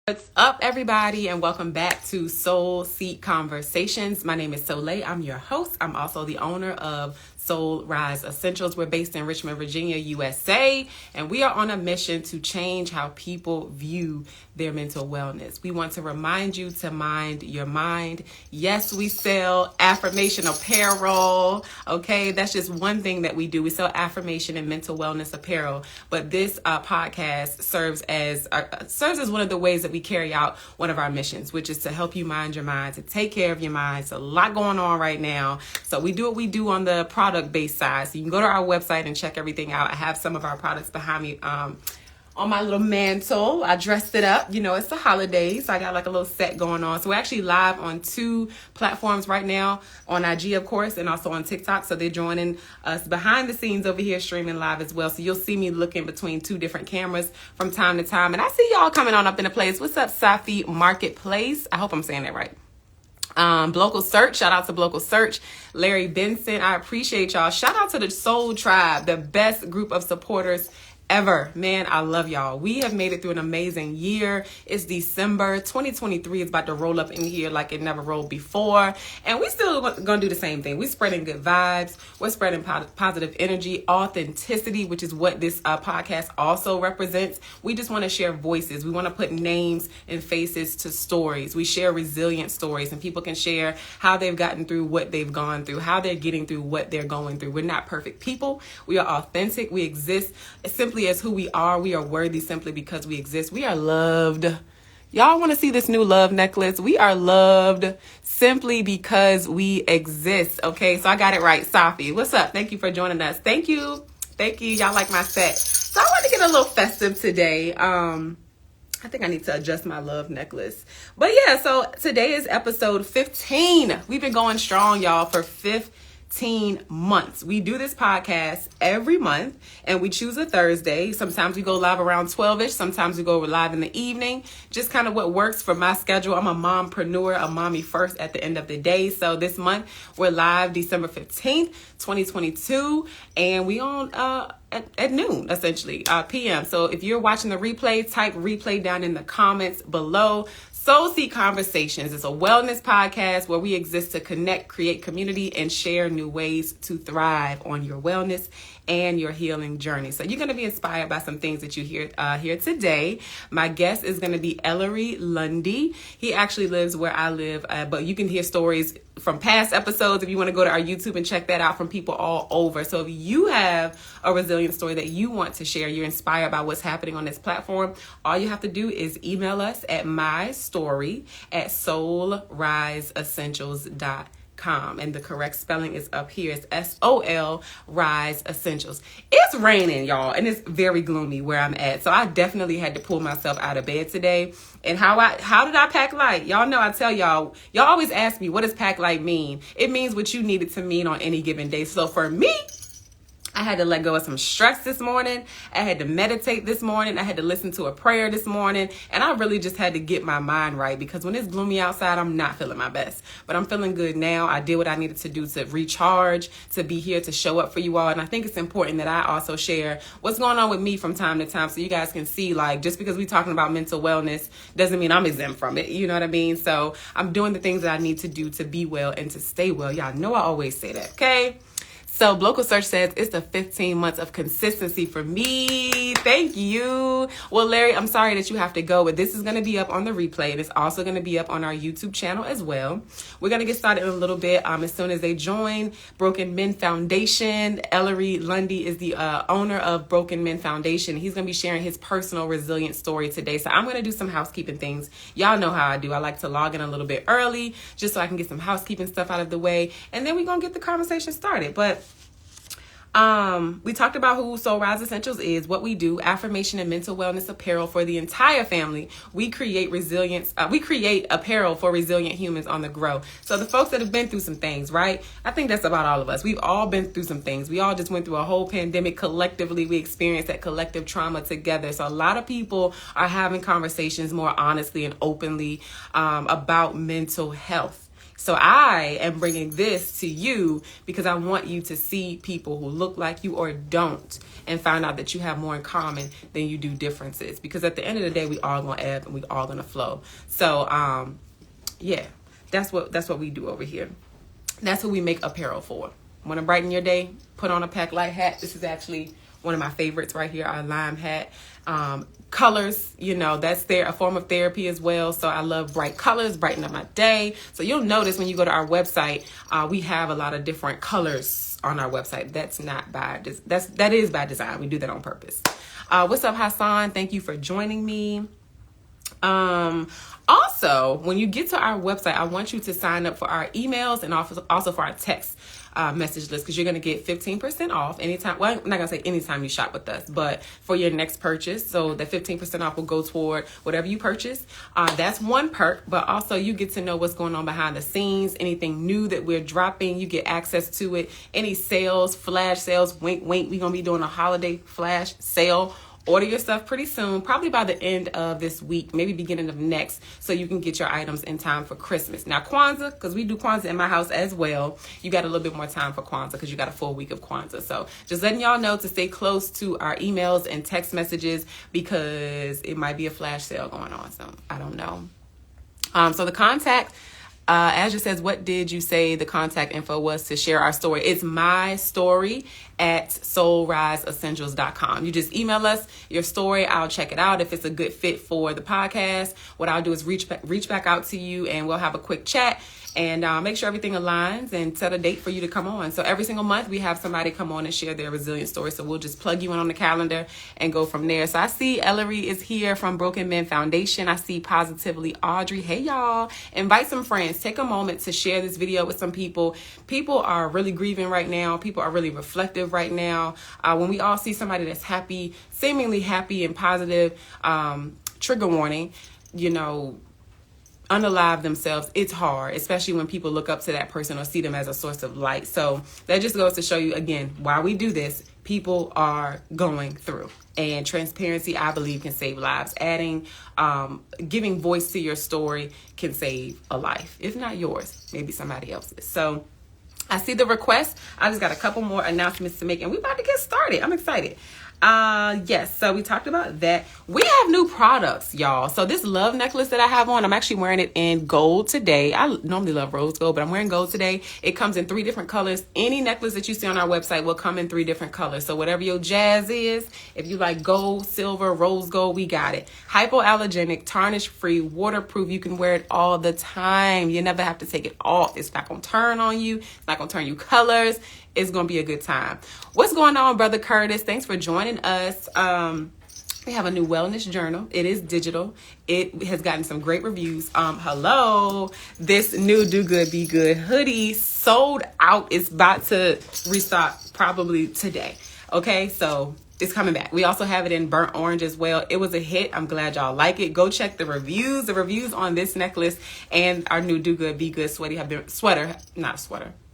What's up, everybody, and welcome back to Soul Seek Conversations. My name is Soliel. I'm your host. I'm also the owner of Soul Rise Essentials. We're based in Richmond, Virginia, USA, and we are on a mission to change how people view their mental wellness. We want to remind you to mind your mind. Yes, we sell affirmation apparel. Okay, that's just one thing that we do. We sell affirmation and mental wellness apparel, but this podcast serves as one of the ways that we carry out one of our missions, which is to help you mind your mind, to take care of your mind. It's a lot going on right now, so we do what we do on the product-based side. So you can go to our website and check everything out. I have some of our products behind me on my little mantle. I dressed it up. You know, it's the holidays, so I got like a little set going on. So we're actually live on 2 platforms right now, on IG, of course, and also on TikTok. So they're joining us behind the scenes over here streaming live as well. So you'll see me looking between 2 different cameras from time to time. And I see y'all coming on up in the place. What's up, Safi Marketplace? I hope I'm saying that right. Local Search, shout out to Local Search, Larry Benson, I appreciate y'all. Shout out to the Soul Tribe, the best group of supporters ever. Man, I love y'all. We have made it through an amazing year. It's December 2023 is about to roll up in here like it never rolled before, and we still gonna do the same thing. We're spreading good vibes. We're spreading positive energy, authenticity, which is what this podcast also represents. We just want to share voices. We want to put names and faces to stories. We share resilient stories, and people can share how they've gotten through what they've gone through, how they're getting through what they're going through. We're not perfect people. We are authentic. We exist simply as who we are. We are worthy simply because we exist. We are loved. Y'all want to see this new love necklace? We are loved simply because we exist. Okay, so I got it right. Safi, what's up? Thank you for joining us. Thank you. Y'all like my set. So I want to get a little festive today. I think I need to adjust my love necklace. But yeah, so today is episode 15. We've been going strong, y'all, for 15 months. We do this podcast every month, and we choose a Thursday. Sometimes we go live around 12ish. Sometimes we go live in the evening. Just kind of what works for my schedule. I'm a mompreneur, a mommy first at the end of the day. So this month we're live December 15th, 2022, and we on at noon, essentially, p.m. So if you're watching the replay, type replay down in the comments below. Soul Seek Conversations is a wellness podcast where we exist to connect, create community, and share new ways to thrive on your wellness and your healing journey. So you're going to be inspired by some things that you hear here today. My guest is going to be Ellery Lundy. He actually lives where I live, but you can hear stories from past episodes if you want to go to our YouTube and check that out, from people all over. So if you have a resilient story that you want to share, you're inspired by what's happening on this platform, all you have to do is email us at mystory@soulriseessentials.com. And the correct spelling is up here. It's SOL Rise Essentials. It's raining, y'all, and it's very gloomy where I'm at. So I definitely had to pull myself out of bed today. And how did I pack light? Y'all know I tell y'all always ask me, what does pack light mean? It means what you need it to mean on any given day. So for me, I had to let go of some stress this morning. I had to meditate this morning. I had to listen to a prayer this morning. And I really just had to get my mind right, because when it's gloomy outside, I'm not feeling my best. But I'm feeling good now. I did what I needed to do to recharge, to be here, to show up for you all. And I think it's important that I also share what's going on with me from time to time, so you guys can see, like, just because we're talking about mental wellness doesn't mean I'm exempt from it. You know what I mean? So I'm doing the things that I need to do to be well and to stay well. Y'all know I always say that, okay? So Local Search says it's the 15 months of consistency for me. Thank you. Well, Larry, I'm sorry that you have to go, but this is going to be up on the replay, and it's also going to be up on our YouTube channel as well. We're going to get started in a little bit as soon as they join. Broken Men Foundation. Ellery Lundy is the owner of Broken Men Foundation. He's going to be sharing his personal resilient story today. So I'm going to do some housekeeping things. Y'all know how I do. I like to log in a little bit early just so I can get some housekeeping stuff out of the way, and then we're going to get the conversation started. But we talked about who Soul Rise Essentials is, what we do, affirmation and mental wellness apparel for the entire family. We create resilience. We create apparel for resilient humans on the grow. So the folks that have been through some things, right? I think that's about all of us. We've all been through some things. We all just went through a whole pandemic collectively. We experienced that collective trauma together. So a lot of people are having conversations more honestly and openly about mental health. So I am bringing this to you because I want you to see people who look like you or don't, and find out that you have more in common than you do differences. Because at the end of the day, we all gonna ebb and we all gonna flow. So yeah, that's what we do over here. That's what we make apparel for. Want to brighten your day? Put on a pack light hat. This is actually one of my favorites right here, our lime hat. Colors, that's a form of therapy as well. So I love bright colors, brighten up my day. So you'll notice when you go to our website, we have a lot of different colors on our website. That is by design. We do that on purpose. What's up, Hassan? Thank you for joining me. Also, when you get to our website, I want you to sign up for our emails and also for our text message list, because you're going to get 15% off anytime. Well, I'm not going to say anytime you shop with us, but for your next purchase. So the 15% off will go toward whatever you purchase. That's one perk, but also you get to know what's going on behind the scenes. Anything new that we're dropping, you get access to it. Any sales, flash sales, wink, wink. We're going to be doing a holiday flash sale. Order your stuff pretty soon, probably by the end of this week, maybe beginning of next, so you can get your items in time for Christmas. Now, Kwanzaa, because we do Kwanzaa in my house as well, you got a little bit more time for Kwanzaa because you got a full week of Kwanzaa. So just letting y'all know to stay close to our emails and text messages, because it might be a flash sale going on. So I don't know. So the contact, as it says, what did you say the contact info was to share our story? It's my story at soulriseessentials.com. You just email us your story. I'll check it out. If it's a good fit for the podcast, what I'll do is reach back out to you, and we'll have a quick chat and make sure everything aligns and set a date for you to come on. So every single month we have somebody come on and share their resilient story. So we'll just plug you in on the calendar and go from there. So I see Ellery is here from Broken Men Foundation. I see Positively Audrey. Hey y'all, invite some friends. Take a moment to share this video with some people. People are really grieving right now. People are really reflective right now. When we all see somebody that's happy, seemingly happy and positive, trigger warning, unalive themselves, it's hard, especially when people look up to that person or see them as a source of light. So that just goes to show you again why we do this. People are going through, and transparency, I believe, can save lives. Giving voice to your story can save a life, if not yours, maybe somebody else's. So I see the request. I just got a couple more announcements to make, and we're about to get started. I'm excited. Yes, so we talked about that. We have new products, y'all. So this love necklace that I have on, I'm actually wearing it in gold today. I normally love rose gold, but I'm wearing gold today. It comes in 3 different colors. Any necklace that you see on our website will come in 3 different colors. So whatever your jazz is, if you like gold, silver, rose gold, we got it. Hypoallergenic, tarnish free, waterproof. You can wear it all the time. You never have to take it off. It's not going to turn on you. It's not going to turn you colors. It's going to be a good time. What's going on, Brother Curtis? Thanks for joining us. We have a new wellness journal. It is digital. It has gotten some great reviews. Hello. This new Do Good, Be Good hoodie sold out. It's about to restock probably today. Okay, so it's coming back. We also have it in burnt orange as well. It was a hit. I'm glad y'all like it. Go check the reviews. The reviews on this necklace and our new Do Good, Be Good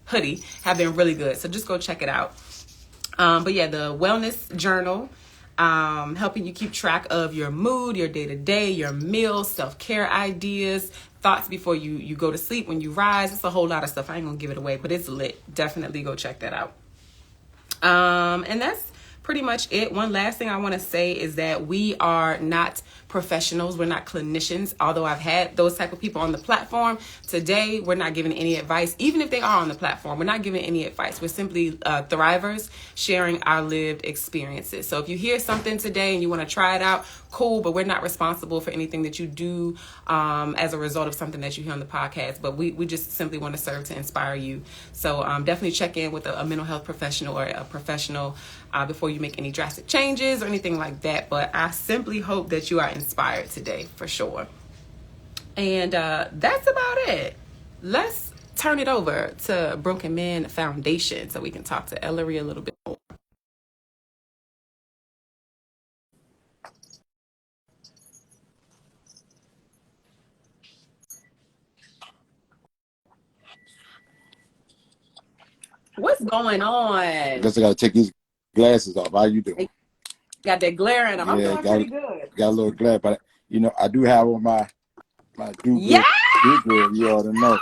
hoodie have been really good. So just go check it out. But yeah, the wellness journal, helping you keep track of your mood, your day-to-day, your meals, self-care ideas, thoughts before you go to sleep, when you rise. It's a whole lot of stuff. I ain't gonna give it away, but it's lit. Definitely go check that out. And that's pretty much it. One last thing I want to say is that we are not professionals. We're not clinicians. Although I've had those type of people on the platform, today we're not giving any advice. Even if they are on the platform, we're not giving any advice. We're simply thrivers sharing our lived experiences. So if you hear something today and you want to try it out, cool, but we're not responsible for anything that you do as a result of something that you hear on the podcast. But we just simply want to serve to inspire you. So definitely check in with a mental health professional or a professional before you make any drastic changes or anything like that. But I simply hope that you are inspired today for sure. And that's about it. Let's turn it over to Broken Men Foundation so we can talk to Ellery a little bit more. What's going on? I guess I gotta take these glasses off. How you doing? Got that glare in them. I'm doing pretty good. Got a little glare, but I do have on my do good. You ought to know.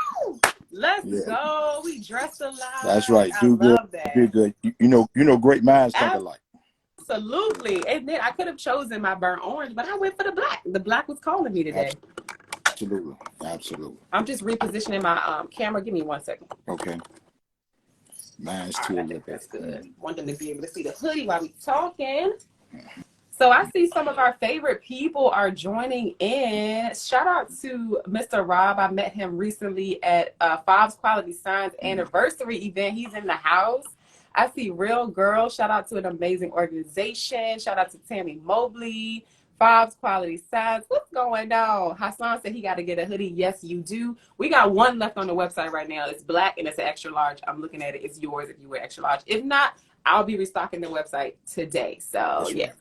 Let's Yeah, go. We dressed alike. that's right. I Do good, love be that. good. You know, great minds think alike. Absolutely. And then I could have chosen my burnt orange, but I went for the black. The black was calling me today. Absolutely, absolutely. I'm just repositioning my camera. Give me 1 second. Okay. Mine's All too right, a I little think bit. that's good. Want them to be able to see the hoodie while we talking. So I see some of our favorite people are joining in. Shout out to Mr. Rob. I met him recently at Fob's Quality Signs anniversary event. He's in the house. I see Real Girl. Shout out to an amazing organization. Shout out to Tammy Mobley. Fob's Quality Signs. What's going on? Hassan said he got to get a hoodie. Yes, you do. We got one left on the website right now. It's black and it's an extra large. I'm looking at it. It's yours if you wear extra large. If not, I'll be restocking the website today. So, yeah.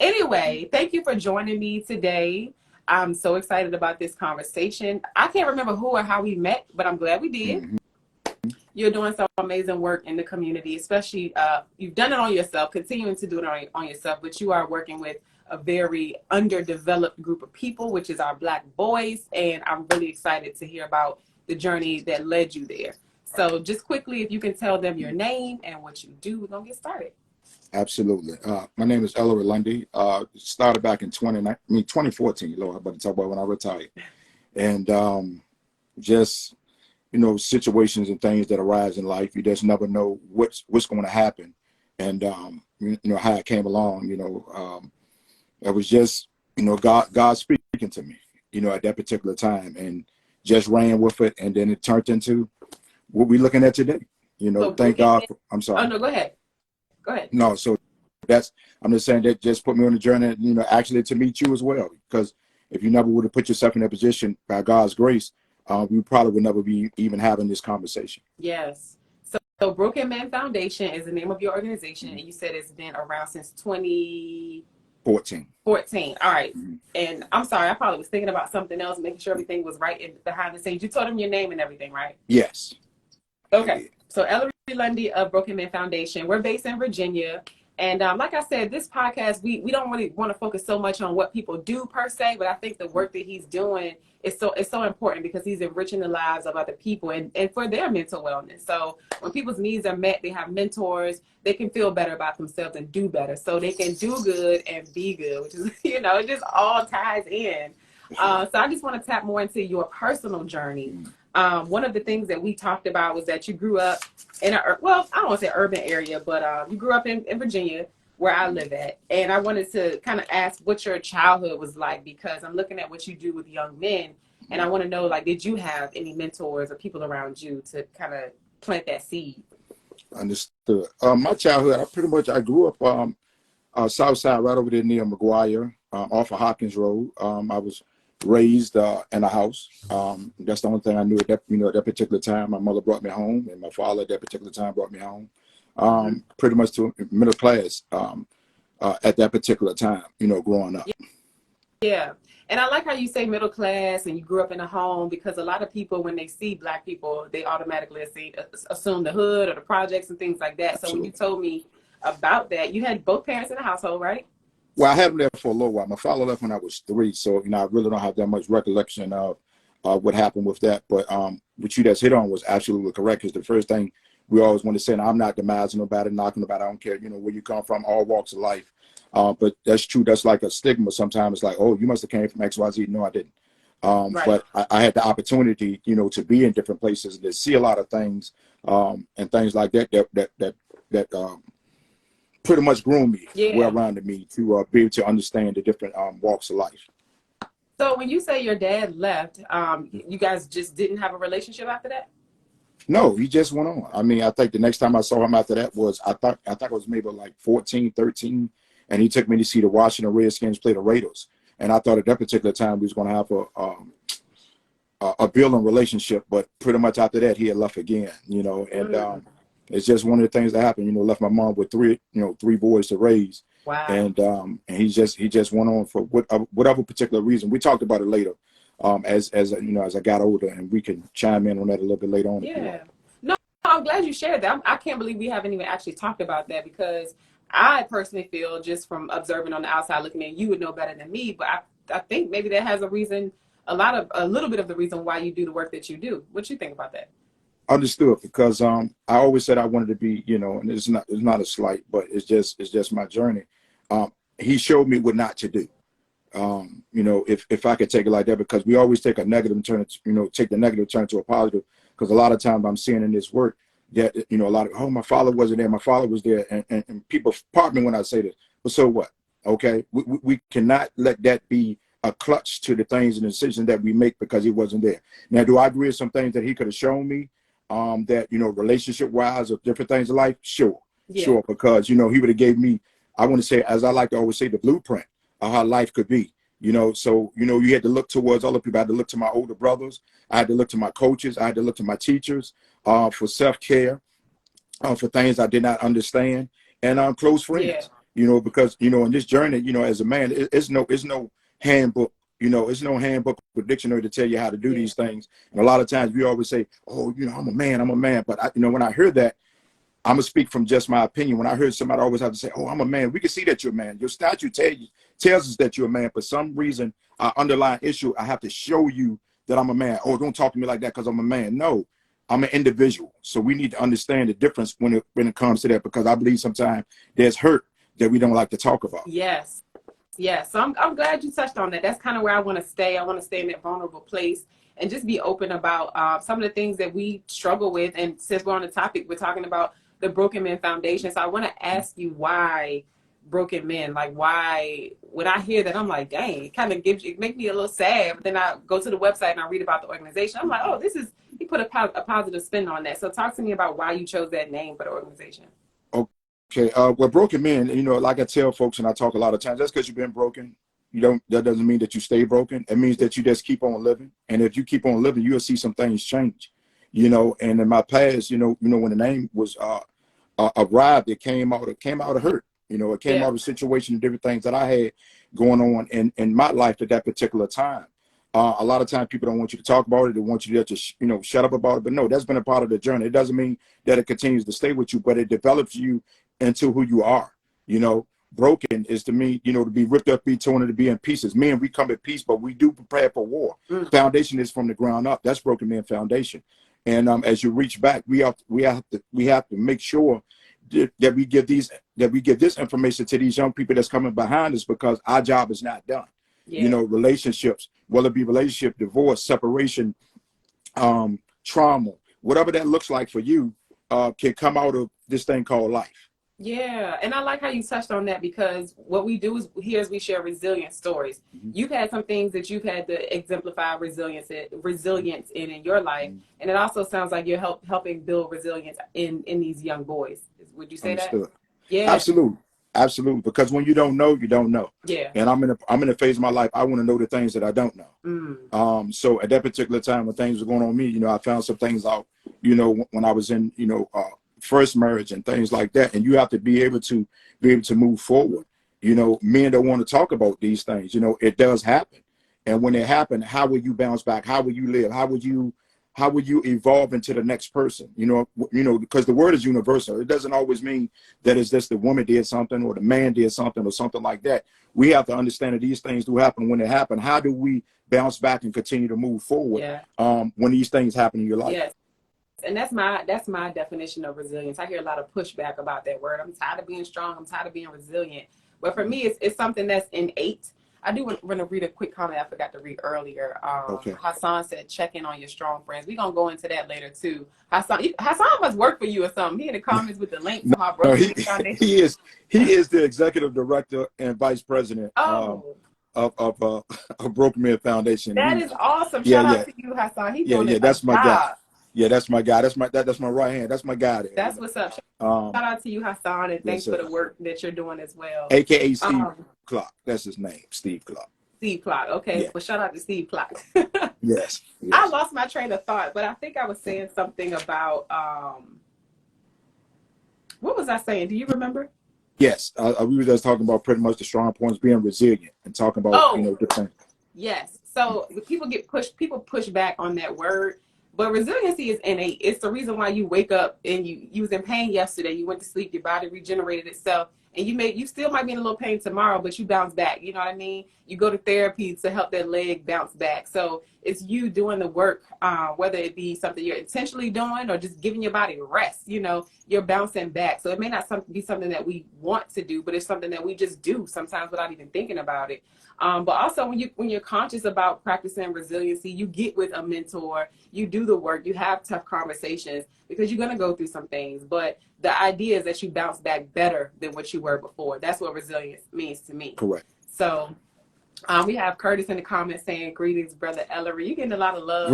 Anyway, thank you for joining me today. I'm so excited about this conversation. I can't remember who or how we met, but I'm glad we did. Mm-hmm. You're doing some amazing work in the community, especially you've done it on yourself, continuing to do it on yourself, but you are working with a very underdeveloped group of people, which is our Black boys, and I'm really excited to hear about the journey that led you there. So just quickly, if you can tell them your name and what you do, we're going to get started. Absolutely. My name is Ellery Lundy. Started back in 2014, Lord, but talk about when I retired. And just, you know, situations and things that arise in life, you just never know what's going to happen. And, you know, how it came along, you know, it was just, you know, God speaking to me, you know, at that particular time, and just ran with it. And then it turned into what we're looking at today. You know, So, thank God. I'm sorry. Oh, no, go ahead. Go ahead. No, so I'm just saying that just put me on the journey, you know, actually to meet you as well. Because if you never would have put yourself in that position by God's grace, we probably would never be even having this conversation. Yes. So Broken Man Foundation is the name of your organization, and you said it's been around since 2014. 14. All right. And I'm sorry, I probably was thinking about something else, making sure everything was right behind the scenes. You told him your name and everything, right? Yes. Okay. So Ellery Lundy of Broken Man Foundation. We're based in Virginia. And like I said, this podcast, we don't really want to focus so much on what people do per se, but I think the work that he's doing is so important because he's enriching the lives of other people and for their mental wellness. So when people's needs are met, they have mentors, they can feel better about themselves and do better. So they can do good and be good, which is, you know, it just all ties in. So I just want to tap more into your personal journey. One of the things that we talked about was that you grew up in I don't want to say urban area, but you grew up in Virginia, where I live at. And I wanted to kind of ask what your childhood was like, because I'm looking at what you do with young men. And I want to know, like, did you have any mentors or people around you to kind of plant that seed? Understood. My childhood, I grew up south side, right over there near McGuire, off of Hopkins Road. I was raised in a house. That's the only thing I knew at that particular time. My mother brought me home, and my father at that particular time brought me home. Pretty much to middle class at that particular time, you know, growing up. Yeah. And I like how you say middle class and you grew up in a home, because a lot of people, when they see Black people, they automatically assume the hood or the projects and things like that. Absolutely. So when you told me about that, you had both parents in the household, right? Well, I had them there for a little while. My father left when I was 3, so, you know, I really don't have that much recollection of what happened with that. But what you just hit on was absolutely correct, because the first thing we always want to say, and I'm not demising nobody, knocking nobody, I don't care, you know, where you come from, all walks of life. But that's true. That's like a stigma sometimes. It's like, oh, you must have came from XYZ. No, I didn't. Right. But I had the opportunity, you know, to be in different places and to see a lot of things and things like that pretty much groomed me, well-rounded me to be able to understand the different walks of life. So when you say your dad left, you guys just didn't have a relationship after that? No, he just went on. I mean, I think the next time I saw him after that was, I thought it was maybe like 14, 13. And he took me to see the Washington Redskins play the Raiders. And I thought at that particular time we was going to have a building relationship. But pretty much after that, he had left again, you know. And it's just one of the things that happened, you know, left my mom with 3 boys to raise. Wow. And he just went on for whatever particular reason. We talked about it later as you know, as I got older, and we can chime in on that a little bit later on. Yeah. No, I'm glad you shared that. I can't believe we haven't even actually talked about that, because I personally feel, just from observing on the outside looking in, you would know better than me, but I think maybe that has a reason a little bit of the reason why you do the work that you do. What you think about that? Understood, because I always said I wanted to be, and it's not a slight, but it's just my journey. He showed me what not to do. If I could take it like that, because we always take a negative and turn it, take the negative, turn it to a positive. Because a lot of times I'm seeing in this work that, a lot of, oh, my father wasn't there, my father was there. And people pardon me when I say this, but so what? Okay. We cannot let that be a clutch to the things and decisions that we make because he wasn't there. Now, do I agree with some things that he could have shown me, that, relationship wise or different things in life? Sure. Yeah. Sure. Because, he would have gave me, I want to say, as I like to always say, the blueprint of how life could be. So, you had to look towards other people. I had to look to my older brothers. I had to look to my coaches. I had to look to my teachers for self-care, for things I did not understand, and close friends. Yeah. Because, in this journey, as a man, it's no handbook. It's no handbook or dictionary to tell you how to do these things. And a lot of times we always say, oh, I'm a man. But, when I hear that, I'm going to speak from just my opinion. When I heard somebody always have to say, oh, I'm a man, we can see that you're a man. Your statute tells us that you're a man. For some reason, underlying issue, I have to show you that I'm a man. Oh, don't talk to me like that because I'm a man. No, I'm an individual. So we need to understand the difference when it comes to that, because I believe sometimes there's hurt that we don't like to talk about. Yes. So I'm glad you touched on that. That's kind of where I want to stay. I want to stay in that vulnerable place and just be open about some of the things that we struggle with. And since we're on the topic, we're talking about the Broken Men Foundation. So I want to ask you, why broken men? Like, why, when I hear that, I'm like, dang, it kind of make me a little sad. But then I go to the website and I read about the organization. I'm like, oh, he put a positive spin on that. So talk to me about why you chose that name for the organization. Okay. Well, broken men, like I tell folks, and I talk a lot of times, that's because you've been broken. That doesn't mean that you stay broken. It means that you just keep on living. And if you keep on living, you'll see some things change. And in my past, when the name was arrived, it came out of hurt. It came out of a situation and different things that I had going on in my life at that particular time. A lot of times people don't want you to talk about it. They want you to just, shut up about it. But no, that's been a part of the journey. It doesn't mean that it continues to stay with you, but it develops you into who you are. Broken is to me, to be ripped up, be torn, and to be in pieces. Men, we come at peace, but we do prepare for war. Foundation is from the ground up. That's Broken Men Foundation. And as you reach back, we have to make sure that we give this information to these young people that's coming behind us, because our job is not done. Relationships, whether it be relationship, divorce, separation, trauma, whatever that looks like for you, can come out of this thing called life. Yeah, and I like how you touched on that, because what we do is we share resilient stories. Mm-hmm. You've had some things that you've had to exemplify resilience in your life, and it also sounds like you're helping build resilience in these young boys. Would you say Understood. That? Yeah, absolutely. Because when you don't know, you don't know. Yeah. And I'm in a phase of my life, I want to know the things that I don't know. So at that particular time when things were going on with me, I found some things out, when I was in, first marriage and things like that. And you have to be able to move forward. Men don't want to talk about these things. It does happen. And when it happens, how will you bounce back? How will you live? How will you evolve into the next person? Because the word is universal. It doesn't always mean that it's just the woman did something or the man did something or something like that. We have to understand that these things do happen. When it happen, how do we bounce back and continue to move forward when these things happen in your life? Yes. And that's my definition of resilience. I hear a lot of pushback about that word. I'm tired of being strong. I'm tired of being resilient. But for me, it's something that's innate. I do want to read a quick comment I forgot to read earlier. Hassan said, check in on your strong friends. We're going to go into that later, too. Hassan must work for you or something. He in the comments with the link to my brother. He is the executive director and vice president of Broken Men Foundation. That is awesome. Shout out to you, Hassan. That's my guy. Yeah, that's my guy. That's my right hand. That's my guy there. That's what's up. Shout out to you, Hassan, and thanks for the work that you're doing as well. AKA Steve Clark. That's his name, Steve Clark. Steve Clark. Okay, yeah. Well, shout out to Steve Clark. Yes. I lost my train of thought, but I think I was saying something about what was I saying? Do you remember? Yes, we were just talking about pretty much the strong points, being resilient, and talking about different. Yes. So people push back on that word. But resiliency is innate. It's the reason why you wake up and you was in pain yesterday. You went to sleep, your body regenerated itself, and you still might be in a little pain tomorrow, but you bounce back. You know what I mean? You go to therapy to help that leg bounce back. So it's you doing the work, whether it be something you're intentionally doing or just giving your body rest. You know, you're bouncing back. So it may not be something that we want to do, but it's something that we just do sometimes without even thinking about it. But also when you're conscious about practicing resiliency, you get with a mentor, you do the work, you have tough conversations because you're going to go through some things. But the idea is that you bounce back better than what you were before. That's what resilience means to me. Correct. So we have Curtis in the comments saying, greetings, brother Ellery. You're getting a lot of love.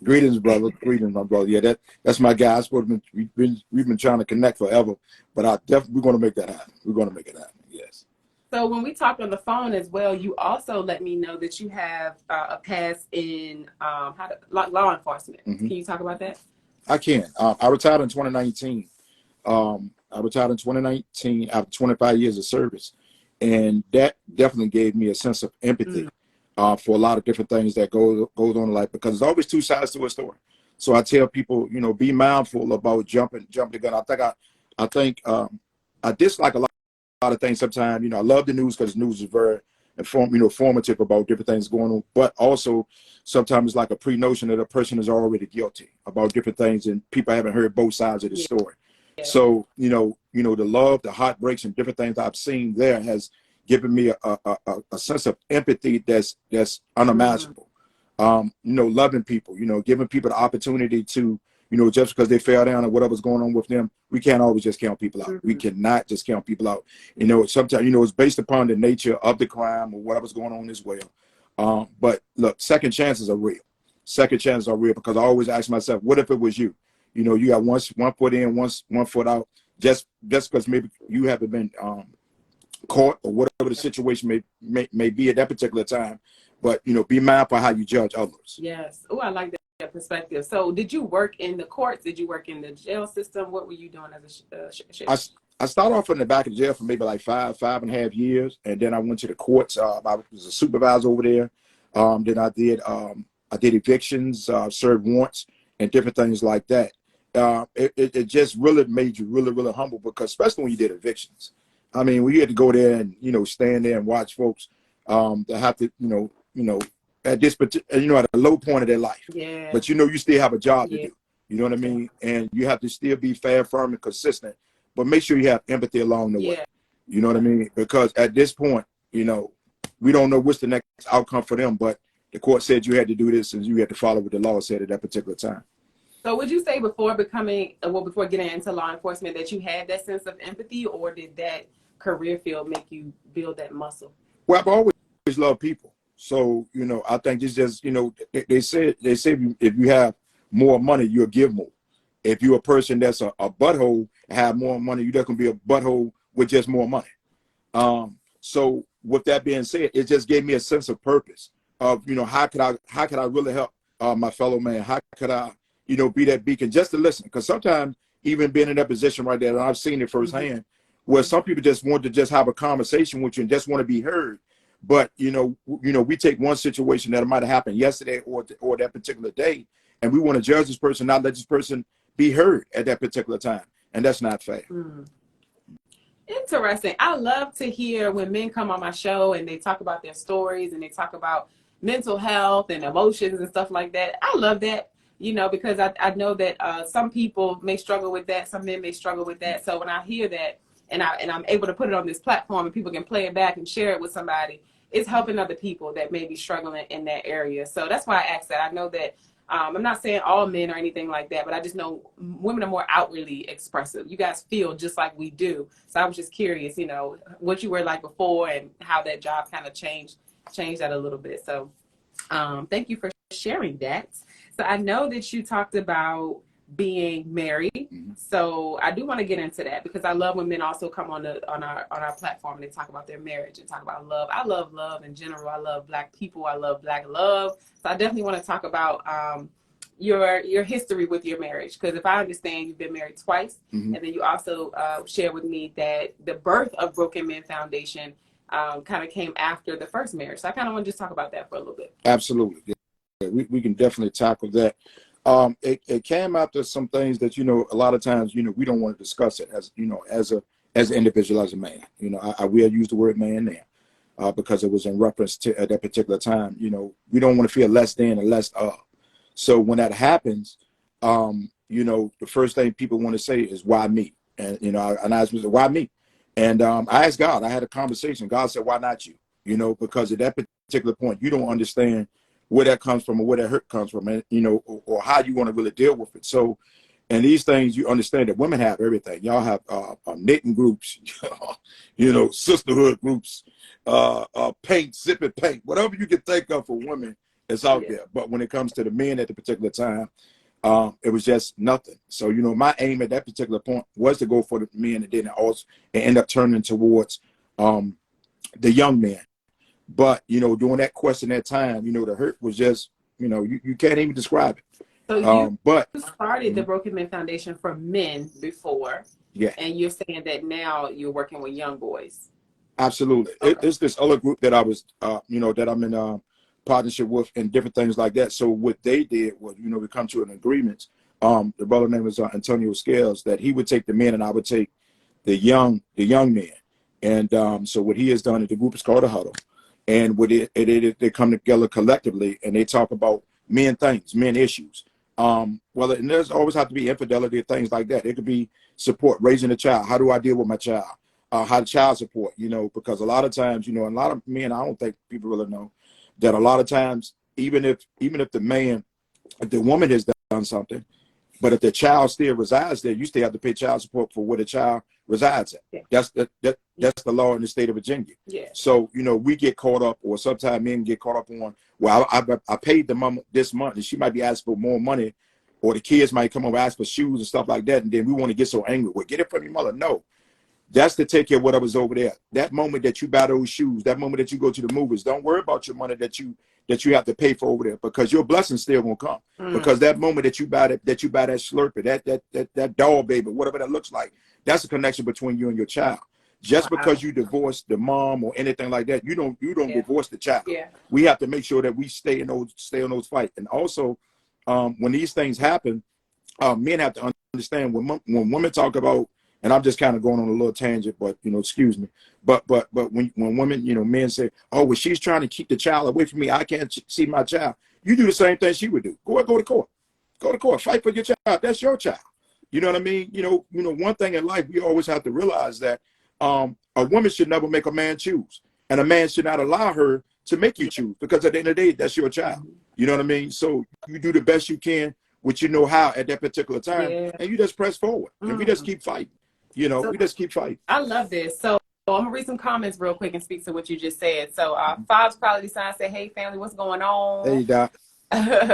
Greetings, brother. Greetings, my brother. Yeah, that's my guy. We've been trying to connect forever, but we're going to make that happen. We're going to make it happen. Yes. So when we talked on the phone as well, you also let me know that you have a past in law enforcement. Mm-hmm. Can you talk about that? I can. I retired in 2019. I retired in 2019 after 25 years of service, and that definitely gave me a sense of empathy for a lot of different things that goes on in life, because there's always two sides to a story. So I tell people, be mindful about jumping the gun. I think I dislike a lot of things sometimes. I love the news because the news is very informative about different things going on, but also sometimes it's like a pre-notion that a person is already guilty about different things, and people haven't heard both sides of the story. Yeah. So the love, the heartbreaks, and different things I've seen there has given me a sense of empathy that's unimaginable. Loving people, giving people the opportunity to, just because they fell down or whatever's going on with them, we can't always just count people out. Mm-hmm. We cannot just count people out. Sometimes, it's based upon the nature of the crime or whatever's going on as well. But look, second chances are real. Second chances are real, because I always ask myself, what if it was you? You got one foot in, one foot out, just because maybe you haven't been caught or whatever the situation may be at that particular time. But, be mindful how you judge others. Yes. Oh, I like that perspective. So did you work in the courts? Did you work in the jail system? What were you doing as a sheriff? I started off in the back of the jail for maybe like 5.5 years. And then I went to the courts. I was a supervisor over there. Then I did evictions, served warrants, and different things like that. It just really made you really, really humble, because especially when you did evictions. I mean, when you had to go there and, stand there and watch folks that have to, at this particular, at a low point of their life. Yeah. But, you still have a job to do. You know what I mean? And you have to still be fair, firm, and consistent. But make sure you have empathy along the way. You know what I mean? Because at this point, we don't know what's the next outcome for them. But the court said you had to do this, and you had to follow what the law said at that particular time. So would you say before getting into law enforcement that you had that sense of empathy, or did that career field make you build that muscle? Well, I've always loved people. So, I think it's just, they say if you have more money, you'll give more. If you're a person that's a butthole and have more money, you're just going to be a butthole with just more money. So with that being said, it just gave me a sense of purpose of, how could I really help my fellow man? How could I, be that beacon just to listen? Because sometimes even being in that position right there, and I've seen it firsthand, where some people just want to just have a conversation with you and just want to be heard. But, we take one situation that might have happened yesterday or that particular day, and we want to judge this person, not let this person be heard at that particular time. And that's not fair. Interesting. I love to hear when men come on my show and they talk about their stories and they talk about mental health and emotions and stuff like that. I love that, because I know that some people may struggle with that. Some men may struggle with that. So when I hear that, and I'm able to put it on this platform and people can play it back and share it with somebody, it's helping other people that may be struggling in that area. So that's why I asked that. I know that I'm not saying all men or anything like that, but I just know women are more outwardly expressive. You guys feel just like we do. So I was just curious, what you were like before and how that job kind of changed that a little bit. So thank you for sharing that. So I know that you talked about being married. So I do want to get into that, because I love when men also come on our platform and they talk about their marriage and talk about love. I love love in general. I love Black people. I love Black love. So I definitely want to talk about your history with your marriage, because if I understand, you've been married twice, and then you also share with me that the birth of Broken Men Foundation kind of came after the first marriage. So I kind of want to just talk about that for a little bit. Absolutely. Yeah, we can definitely tackle that. It came after some things that, a lot of times, we don't want to discuss it as as an individual, as a man. I will use the word man now because it was in reference to at that particular time. We don't want to feel less than or less of. So when that happens, the first thing people want to say is, why me? And, I asked myself, why me? And I asked God, I had a conversation. God said, why not you? Because at that particular point, you don't understand where that comes from or where that hurt comes from, and, or how you want to really deal with it. So, and these things, you understand that women have everything. Y'all have knitting groups, sisterhood groups, paint, sipping paint, whatever you can think of for women is out there. But when it comes to the men at the particular time, it was just nothing. So, my aim at that particular point was to go for the men, and then also end up turning towards the young men. But, during that question, that time, the hurt was just, you can't even describe it. So you started the Broken Men Foundation for men before. Yeah. And you're saying that now you're working with young boys. Absolutely. Okay. It's this other group that I was, that I'm in partnership with and different things like that. So what they did was, we come to an agreement. The brother name is Antonio Scales, that he would take the men and I would take the young men. And so what he has done, the group is called a huddle. And with they come together collectively and they talk about men things, men issues. And there's always have to be infidelity, things like that. It could be support, raising a child. How do I deal with my child? How to child support, because a lot of times, a lot of men, I don't think people really know that a lot of times, even if the woman has done something, but if the child still resides there, you still have to pay child support for where the child resides at. Yeah. That's the law in the state of Virginia. Yeah. So, we get caught up, or sometimes men get caught up on, well, I paid the mom this month and she might be asking for more money, or the kids might come over and ask for shoes and stuff like that. And then we want to get so angry. Well, get it from your mother. No. That's to take care of whatever's over there. That moment that you buy those shoes, that moment that you go to the movies, don't worry about your money that you have to pay for over there, because your blessing still gonna come. Because that moment that you buy that Slurpee, that doll baby, whatever that looks like, that's a connection between you and your child. Just because you divorce the mom or anything like that, you don't divorce the child. Yeah. We have to make sure that we stay on those fights. And also, when these things happen, men have to understand when women talk about. And I'm just kind of going on a little tangent, but excuse me. But when women, men say, "Oh, well, she's trying to keep the child away from me. I can't see my child." You do the same thing she would do. Go to court. Go to court. Fight for your child. That's your child. You know what I mean? One thing in life we always have to realize that a woman should never make a man choose, and a man should not allow her to make you choose, because at the end of the day, that's your child. You know what I mean? So you do the best you can, which you know how at that particular time, and you just press forward, and we just keep fighting. We just keep fighting. I love this. So I'm going to read some comments real quick and speak to what you just said. So Fob's Quality Sign said, "Hey, family, what's going on?" Hey, Doc.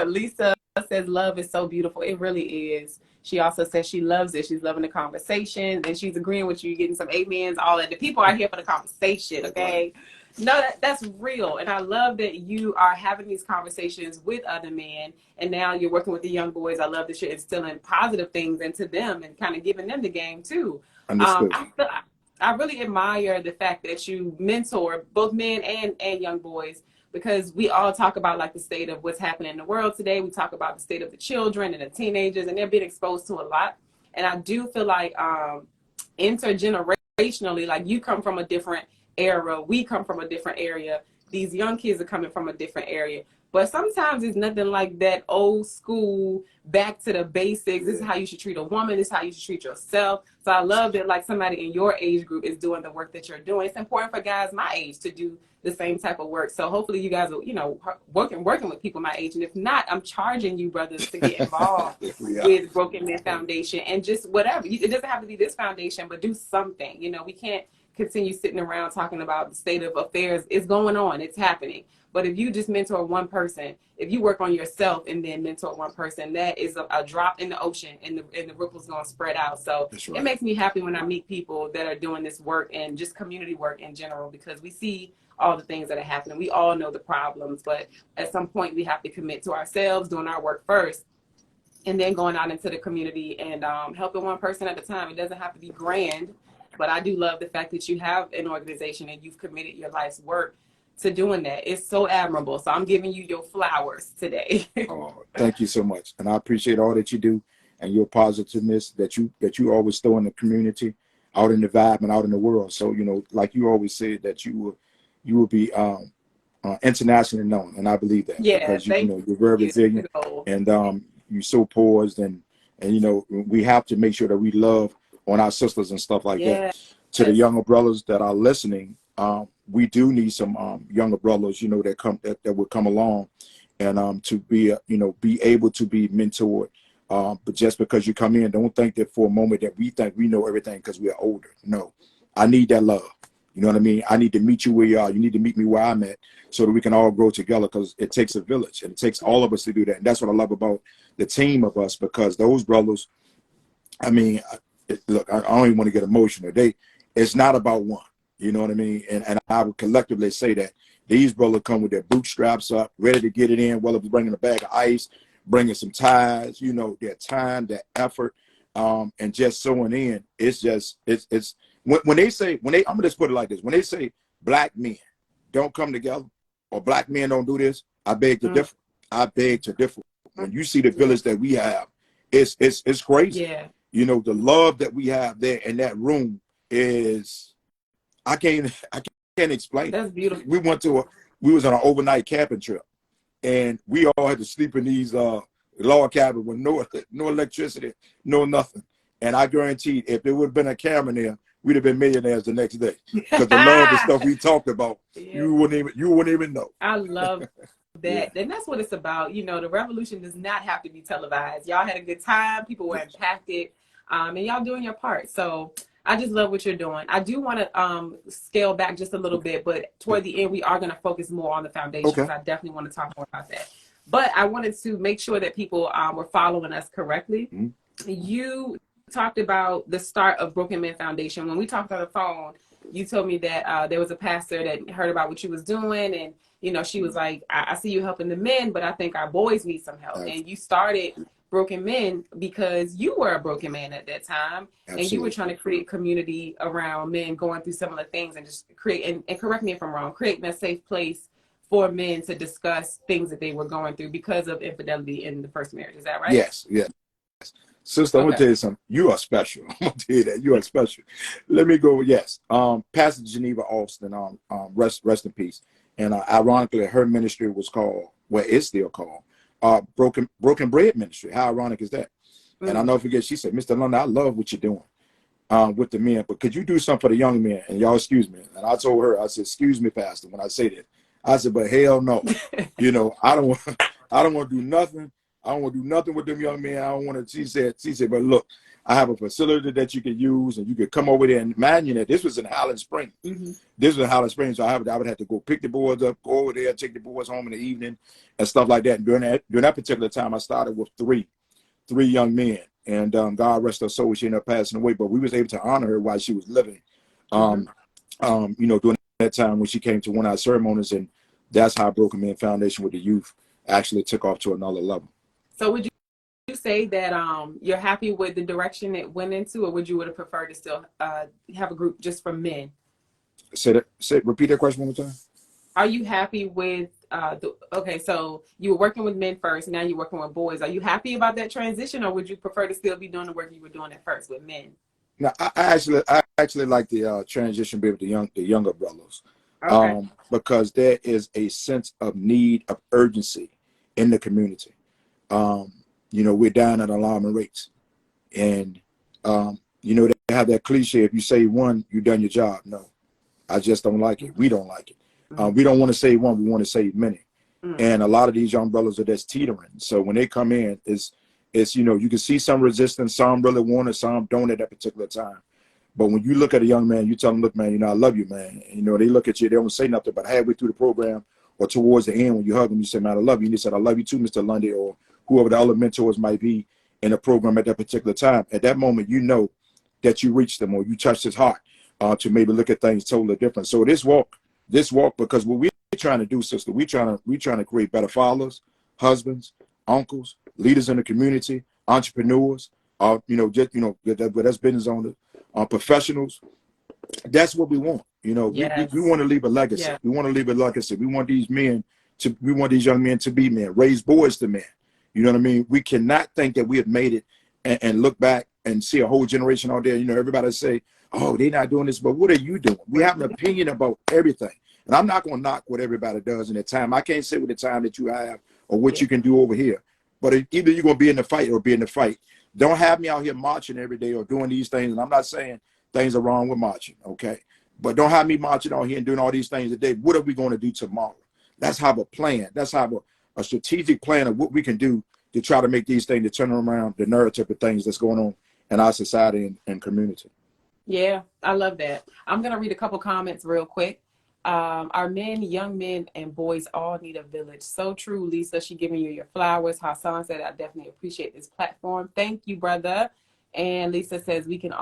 Lisa says, "Love is so beautiful." It really is. She also says she loves it. She's loving the conversation. And she's agreeing with you, getting some amens, all that. The people are here for the conversation, okay? No, that's real. And I love that you are having these conversations with other men. And now you're working with the young boys. I love that you're instilling positive things into them and kind of giving them the game, too. I really admire the fact that you mentor both men and young boys, because we all talk about like the state of what's happening in the world today. We talk about the state of the children and the teenagers, and they're being exposed to a lot. And I do feel like intergenerationally, like you come from a different era, we come from a different area. These young kids are coming from a different area. But sometimes it's nothing like that old school, back to the basics. This is how you should treat a woman. This is how you should treat yourself. So I love that like somebody in your age group is doing the work that you're doing. It's important for guys my age to do the same type of work. So hopefully you guys are, working with people my age. And if not, I'm charging you brothers to get involved with Broken Men Foundation and just whatever. It doesn't have to be this foundation, but do something. We can't continue sitting around talking about the state of affairs. It's going on. It's happening. But if you just mentor one person, if you work on yourself and then mentor one person, that is a drop in the ocean, and the ripple's going to spread out. So It makes me happy when I meet people that are doing this work and just community work in general, because we see all the things that are happening. We all know the problems, but at some point we have to commit to ourselves, doing our work first, and then going out into the community and helping one person at a time. It doesn't have to be grand, but I do love the fact that you have an organization and you've committed your life's work to doing that. It's so admirable. So I'm giving you your flowers today. Oh, thank you so much. And I appreciate all that you do and your positiveness that you always throw in the community. out in the vibe and out in the world. So, you know, like you always said that you will be internationally known, and I believe that Yeah, because you thank know you're very you. resilient, and you're so poised, and you know we have to make sure that we love on our sisters and stuff like that. Yeah. To the younger brothers that are listening, we do need some younger brothers, you know, that would come along, and to be you know, be able to be mentored. But just because you come in, don't think that for a moment that we think we know everything because we are older. No, I need that love. You know what I mean? I need to meet you where you are. You need to meet me where I'm at so that we can all grow together, because it takes a village and it takes all of us to do that. And that's what I love about the team of us, because those brothers, I mean, look, I don't even want to get emotional. It's not about one. You know what I mean? And I would collectively say that these brothers come with their bootstraps up, ready to get it in, whether it's bringing a bag of ice, bringing some ties, you know, their time, their effort, and just sewing in. It's just, it's when they say, I'm gonna just put it like this: when they say black men don't come together or black men don't do this, I beg to differ. I beg to differ. When you see the village that we have, it's crazy. Yeah. You know, the love that we have there in that room is, I can't explain. That's beautiful. We was on an overnight camping trip, and we all had to sleep in these log cabins with no electricity, no nothing. And I guarantee if there would have been a camera there, we'd have been millionaires the next day. Because the love and stuff we talked about, yeah, you wouldn't even know. I love that. Yeah. And that's what it's about. You know, the revolution does not have to be televised. Y'all had a good time. People were impacted. And y'all doing your part. So I just love what you're doing. I do want to scale back just a little bit, but toward the end, we are going to focus more on the foundations. Okay. I definitely want to talk more about that. But I wanted to make sure that people were following us correctly. Mm-hmm. You talked about the start of Broken Men Foundation. When we talked on the phone, you told me that there was a pastor that heard about what you was doing, and you know, she was like, I see you helping the men, but I think our boys need some help. And you started Broken Men because you were a broken man at that time. Absolutely. And you were trying to create community around men going through similar things, and just create, and correct me if I'm wrong, creating a safe place for men to discuss things that they were going through because of infidelity in the first marriage. Is that right? Yes, yes. Sister, I'm gonna tell you something. You are special. I'm gonna tell you that you are special. Let me go. Yes, Pastor Geneva Austin, rest in peace. And ironically, her ministry was called, well, it's still called, Broken Bread Ministry. How ironic is that? And I'll never forget, she said, Mr. Lundy, I love what you're doing with the men, but could you do something for the young men? And y'all excuse me. And I told her, I said, excuse me, Pastor, when I say that. I said, but hell no. You know, I don't want to do nothing. I don't want to do nothing with them young men. I don't want to, she said, but look, I have a facility that you could use, and you could come over there. And imagine that this was in Highland Springs. Mm-hmm. This was in Highland Springs, so I would have to go pick the boys up, go over there, take the boys home in the evening, and stuff like that. And during that particular time, I started with three young men, and God rest her soul, she ended up passing away. But we was able to honor her while she was living. You know, during that time when she came to one of our ceremonies, and that's how Broken Men Foundation with the youth actually took off to another level. So would you say that you're happy with the direction it went into, or would you have preferred to still have a group just for men? Repeat that question one more time. Are you happy with okay, so you were working with men first, now you're working with boys. Are you happy about that transition, or would you prefer to still be doing the work you were doing at first with men? No, I actually like the transition with the younger brothers. Okay. Because there is a sense of need, of urgency in the community. You know, we're down at alarming rates, and you know, they have that cliche: if you say one, you've done your job. No, I just don't like it. We don't like it. We don't want to save one, we want to save many. And a lot of these young brothers are just teetering. So when they come in, it's you know, you can see some resistance, some really want it, some don't at that particular time. But when you look at a young man, you tell them, look, man, you know, I love you, man. And, you know, they look at you, they don't say nothing, but halfway through the program or towards the end, when you hug them, you say, man, I love you. And they said, I love you too, Mr. Lundy, or whoever the other mentors might be in the program at that particular time. At that moment, you know that you reached them, or you touched his heart to maybe look at things totally different. So this walk, because what we're trying to do, sister, we're trying to create better fathers, husbands, uncles, leaders in the community, entrepreneurs, you know, just, you know, that's business owners, professionals. That's what we want. You know, yes. we want to leave a legacy. Yeah. We want to leave a legacy. We want these young men to be men, raise boys to men. You know what I mean? We cannot think that we have made it and look back and see a whole generation out there. You know, everybody say, oh, they're not doing this, but what are you doing? We have an opinion about everything. And I'm not going to knock what everybody does in the time. I can't say with the time that you have or what you can do over here. But either you're going to be in the fight or be in the fight. Don't have me out here marching every day or doing these things. And I'm not saying things are wrong with marching, okay? But don't have me marching out here and doing all these things today. What are we going to do tomorrow? Let's have a plan. Let's have a strategic plan of what we can do to try to make these things, to turn around the narrative of things that's going on in our society and community. Yeah, I love that. I'm going to read a couple comments real quick. Our men, young men, and boys all need a village. So true, Lisa. She giving you your flowers. Hassan said, I definitely appreciate this platform. Thank you, brother. And Lisa says we can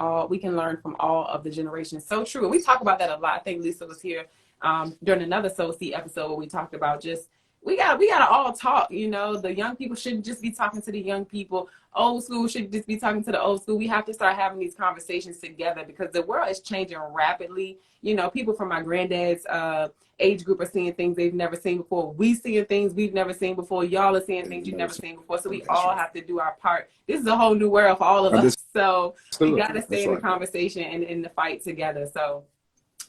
learn from all of the generations. So true. And we talk about that a lot. I think Lisa was here during another Soul Seed episode where we talked about just we gotta all talk. You know, the young people shouldn't just be talking to the young people. Old school should just be talking to the old school. We have to start having these conversations together because the world is changing rapidly. You know, people from my granddad's age group are seeing things they've never seen before. We seeing things we've never seen before. Y'all are seeing things you've never seen before. So we all have to do our part. This is a whole new world for all of us. So we got to stay in the conversation and in the fight together. So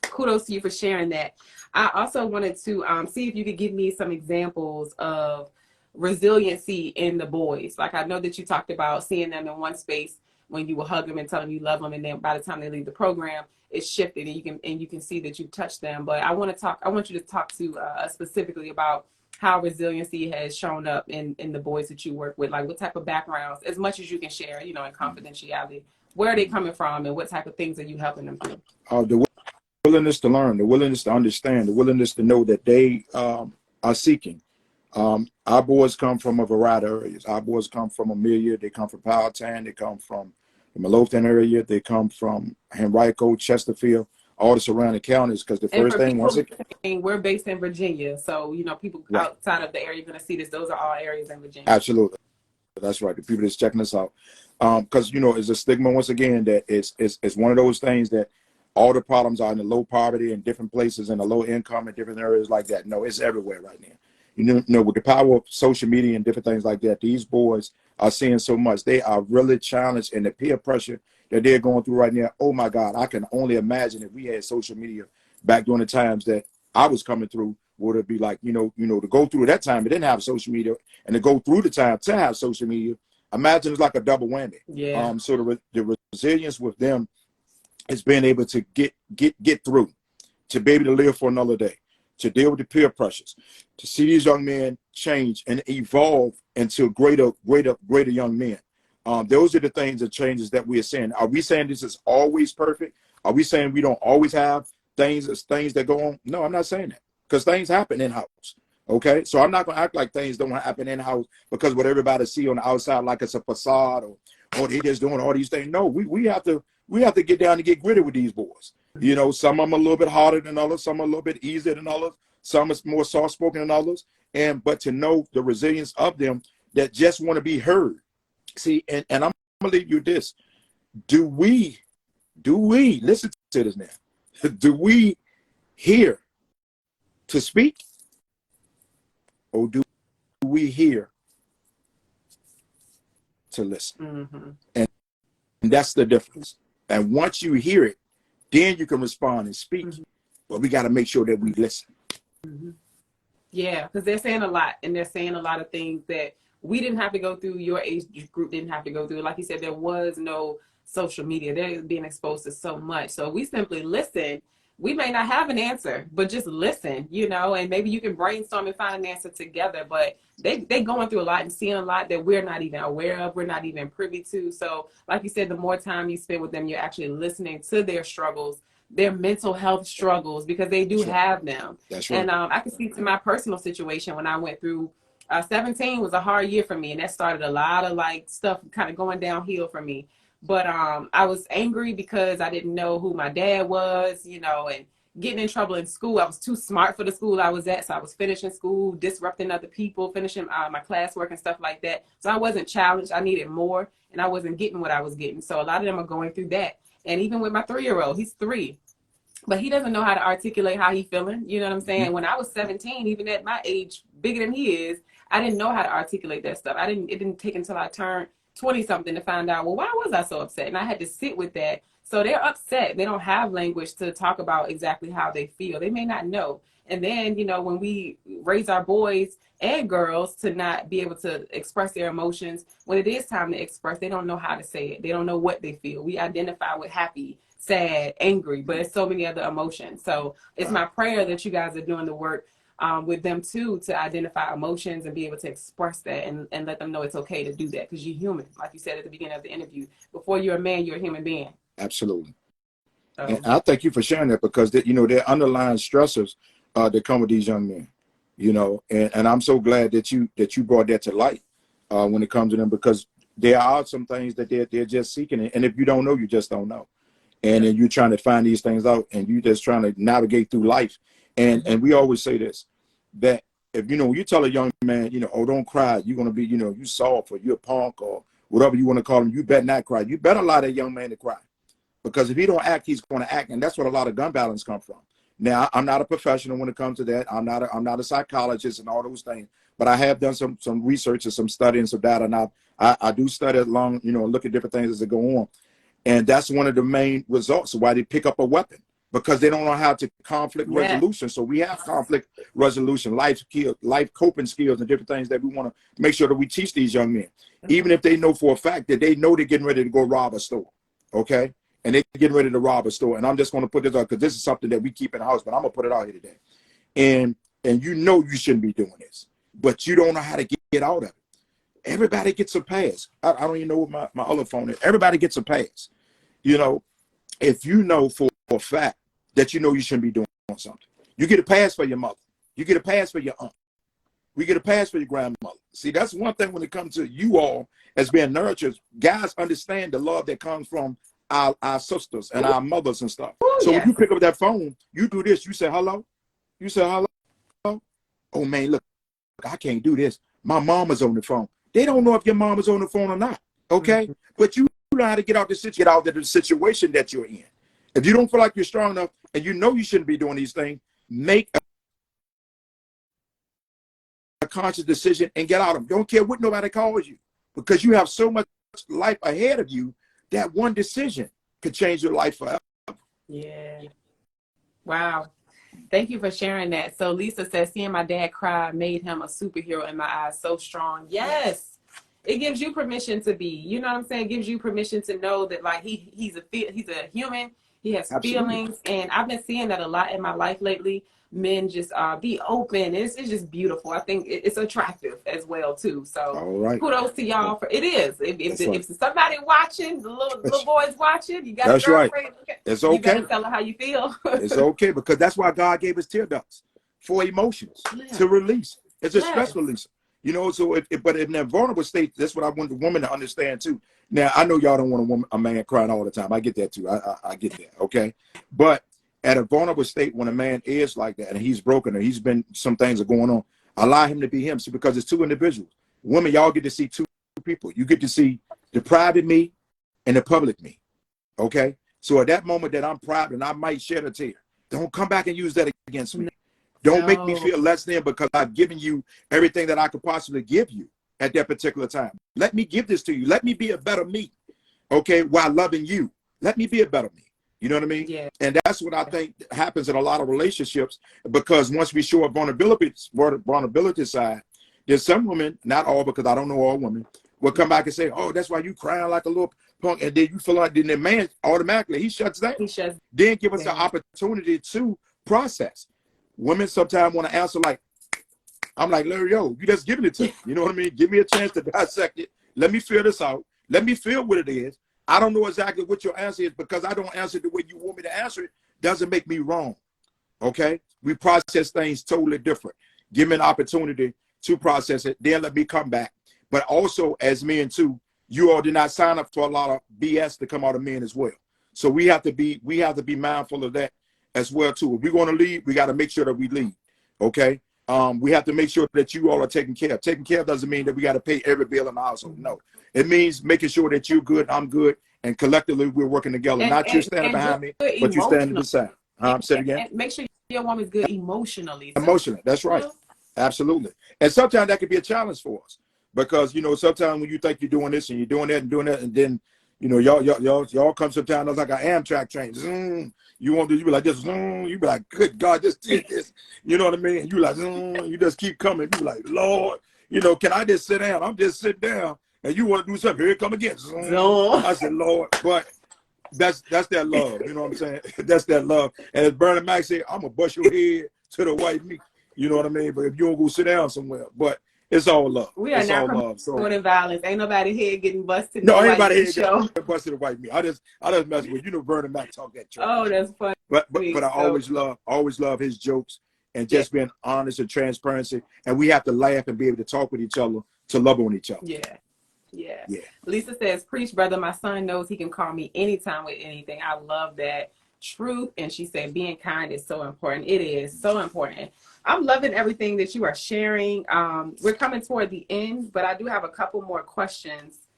kudos to you for sharing that. I also wanted to see if you could give me some examples of resiliency in the boys. Like I know that you talked about seeing them in one space when you will hug them and tell them you love them, and then by the time they leave the program, it's shifted and you can see that you touched them. But I want you to talk to us specifically about how resiliency has shown up in the boys that you work with. Like what type of backgrounds, as much as you can share, you know, in confidentiality, where are they coming from and what type of things are you helping them do? The willingness to learn, the willingness to understand, the willingness to know that they are seeking. Our boys come from a variety of areas. Our boys come from Amelia, they come from Powhatan, they come from the Midlothian area, they come from Henrico, Chesterfield, all the surrounding counties. Because the first thing, we're based in Virginia, so you know people outside of the area are going to see this. Those are all areas in Virginia. Absolutely, that's right. The people that's checking us out, because you know, it's a stigma once again that it's one of those things that all the problems are in the low poverty in different places and the low income in different areas like that. No, it's everywhere right now. You know, with the power of social media and different things like that, these boys are seeing so much. They are really challenged in the peer pressure that they're going through right now. Oh my God, I can only imagine if we had social media back during the times that I was coming through, would it be like, you know, to go through that time, it didn't have social media, and to go through the time to have social media, imagine it's like a double whammy. Yeah. So the resilience with them is being able to get through, to be able to live for another day, to deal with the peer pressures, to see these young men change and evolve into greater young men. Those are the things and changes that we are saying. Are we saying this is always perfect? Are we saying we don't always have things that go on? No, I'm not saying that, because things happen in-house. Okay, so I'm not going to act like things don't happen in-house because what everybody see on the outside like it's a facade or they just doing all these things. No, we have to get down and get gritty with these boys. You know, some of them are a little bit harder than others, some are a little bit easier than others, some is more soft-spoken than others, but to know the resilience of them that just want to be heard. See, and I'm gonna leave you with this. Do we listen to this now? Do we hear to speak, or do we hear to listen? Mm-hmm. And that's the difference. And once you hear it, then you can respond and speak. Mm-hmm. But we got to make sure that we listen. Mm-hmm. Yeah, because they're saying a lot, and they're saying a lot of things that we didn't have to go through. Your age group didn't have to go through. Like you said, there was no social media. They're being exposed to so much. So we simply listen. We may not have an answer, but just listen, you know, and maybe you can brainstorm and find an answer together. But they going through a lot and seeing a lot that we're not even aware of, we're not even privy to. So like you said, the more time you spend with them, you're actually listening to their struggles, their mental health struggles, because they do have them. That's right. And I can speak to my personal situation when I went through 17 was a hard year for me. And that started a lot of like stuff kind of going downhill for me. But I was angry because I didn't know who my dad was, you know, and getting in trouble in school. I was too smart for the school I was at. So I was finishing school, disrupting other people, finishing my classwork and stuff like that. So I wasn't challenged. I needed more, and I wasn't getting what I was getting. So a lot of them are going through that. And even with my 3-year-old, he's 3, but he doesn't know how to articulate how he's feeling. You know what I'm saying? Mm-hmm. When I was 17, even at my age, bigger than he is, I didn't know how to articulate that stuff. It didn't take until I turned 20 something to find out, well, why was I so upset? And I had to sit with that. So they're upset. They don't have language to talk about exactly how they feel. They may not know. And then, you know, when we raise our boys and girls to not be able to express their emotions, when it is time to express, they don't know how to say it. They don't know what they feel. We identify with happy, sad, angry, but it's so many other emotions. So it's my prayer that you guys are doing the work with them too, to identify emotions and be able to express that and let them know it's okay to do that, because you're human. Like you said at the beginning of the interview, before you're a man, you're a human being. Absolutely. And I thank you for sharing that, because you know, there are underlying stressors that come with these young men, you know, and I'm so glad that you brought that to light when it comes to them, because there are some things that they're just seeking it. And if you don't know, you just don't know. And then you're trying to find these things out, and you just trying to navigate through life. And we always say this, that if, you know, you tell a young man, you know, oh, don't cry, you're going to be, you know, you soft, or you're a punk, or whatever you want to call him, you better not cry. You better allow that young man to cry. Because if he don't act, he's going to act. And that's what a lot of gun violence come from. Now, I'm not a professional when it comes to that. I'm not a psychologist and all those things. But I have done some research and some study and some data. And I do study along, you know, and look at different things as they go on. And that's one of the main results of why they pick up a weapon, because they don't know how to conflict resolution. So we have conflict resolution, life coping skills, and different things that we want to make sure that we teach these young men, even if they know for a fact that they know they're getting ready to go rob a store. Okay. And they're getting ready to rob a store. And I'm just going to put this out, because this is something that we keep in the house, but I'm going to put it out here today. And you know you shouldn't be doing this, but you don't know how to get out of it. Everybody gets a pass. I don't even know what my other phone is. Everybody gets a pass. You know, if you know for a fact that you know you shouldn't be doing something, you get a pass for your mother. You get a pass for your aunt. We get a pass for your grandmother. See, that's one thing when it comes to you all as being nurturers. Guys understand the love that comes from our sisters and our mothers and stuff. So when you pick up that phone, you do this. You say hello. You say hello. Oh man, look, I can't do this. My mama's on the phone. They don't know if your mama's on the phone or not. Okay, but you know how to get out of the situation that you're in. If you don't feel like you're strong enough, and you know you shouldn't be doing these things, make a conscious decision and get out of them. Don't care what nobody calls you, because you have so much life ahead of you. That one decision could change your life forever. Yeah. Wow. Thank you for sharing that. So Lisa says, seeing my dad cry made him a superhero in my eyes. So strong. Yes. It gives you permission to be, you know what I'm saying? It gives you permission to know that, like, he's a human. He has feelings. And I've been seeing that a lot in my life lately. Men just be open. It's just beautiful. I think it's attractive as well too. So kudos to y'all for it. Is if somebody watching, the little boys watching, you got a girlfriend. It's okay. You better tell her how you feel. It's okay, because that's why God gave us tear ducts for emotions to release. It's a stress release. You know, so but in that vulnerable state, that's what I want the woman to understand too. Now, I know y'all don't want a man crying all the time. I get that too. I get that. Okay, but at a vulnerable state, when a man is like that and he's broken and he's been, some things are going on, allow him to be him. See, because it's two individuals. Women, y'all get to see two people. You get to see the private me and the public me. Okay? So at that moment that I'm private and I might shed a tear, don't come back and use that against me. Don't make me feel less than, because I've given you everything that I could possibly give you at that particular time. Let me give this to you. Let me be a better me. Okay? While loving you. Let me be a better me. You know what I mean? Yeah. And that's what I think happens in a lot of relationships, because once we show a vulnerability side, there's some women, not all, because I don't know all women, will come back and say, oh, that's why you crying like a little punk. And then you feel like, then the man automatically, he shuts down. Then give us an opportunity to process. Women sometimes want to answer like, I'm like, Larry, yo, you just giving it to me. You know what I mean? Give me a chance to dissect it. Let me feel this out. Let me feel what it is. I don't know exactly what your answer is, because I don't answer the way you want me to answer it. Doesn't make me wrong. Okay? We process things totally different. Give me an opportunity to process it. Then let me come back. But also, as men too, you all did not sign up for a lot of BS to come out of men as well. So we have to be mindful of that as well too. If we're going to lead, we got to make sure that we lead. Okay? We have to make sure that you all are taken care of. Taking care of doesn't mean that we got to pay every bill in the household. No. It means making sure that you're good, I'm good, and collectively we're working together. Not you standing behind me, but you standing beside. Say it again. And make sure your woman's good emotionally. Emotionally, that's right. Absolutely. And sometimes that can be a challenge for us, because sometimes when you think you're doing this and you're doing that and doing that, and then y'all come sometimes it's like an Amtrak train. Zoom. You want to you be like this, zoom. You be like, good God, just did this. You know what I mean? You like, zoom. You just keep coming. You be like, Lord, can I just sit down? I'm just sitting down, and you want to do something. Here it come again. Zoom. I said, Lord, but that's that love. You know what I'm saying? That's that love. And as Bernie Mac said, I'm gonna bust your head to the white meat. You know what I mean? But if you don't go sit down somewhere, but it's all love. We are not promoting violence. Ain't nobody here getting busted. No, anybody here getting busted to white meat. I just mess with Bernie Mac talk that trash. Oh, that's funny. But I always love his jokes and just being honest and transparency. And we have to laugh and be able to talk with each other to love on each other. Yeah. Lisa says, preach, brother. My son knows he can call me anytime with anything. I love that. Truth. And she said, being kind is so important. It is so important. I'm loving everything that you are sharing. We're coming toward the end, but I do have a couple more questions.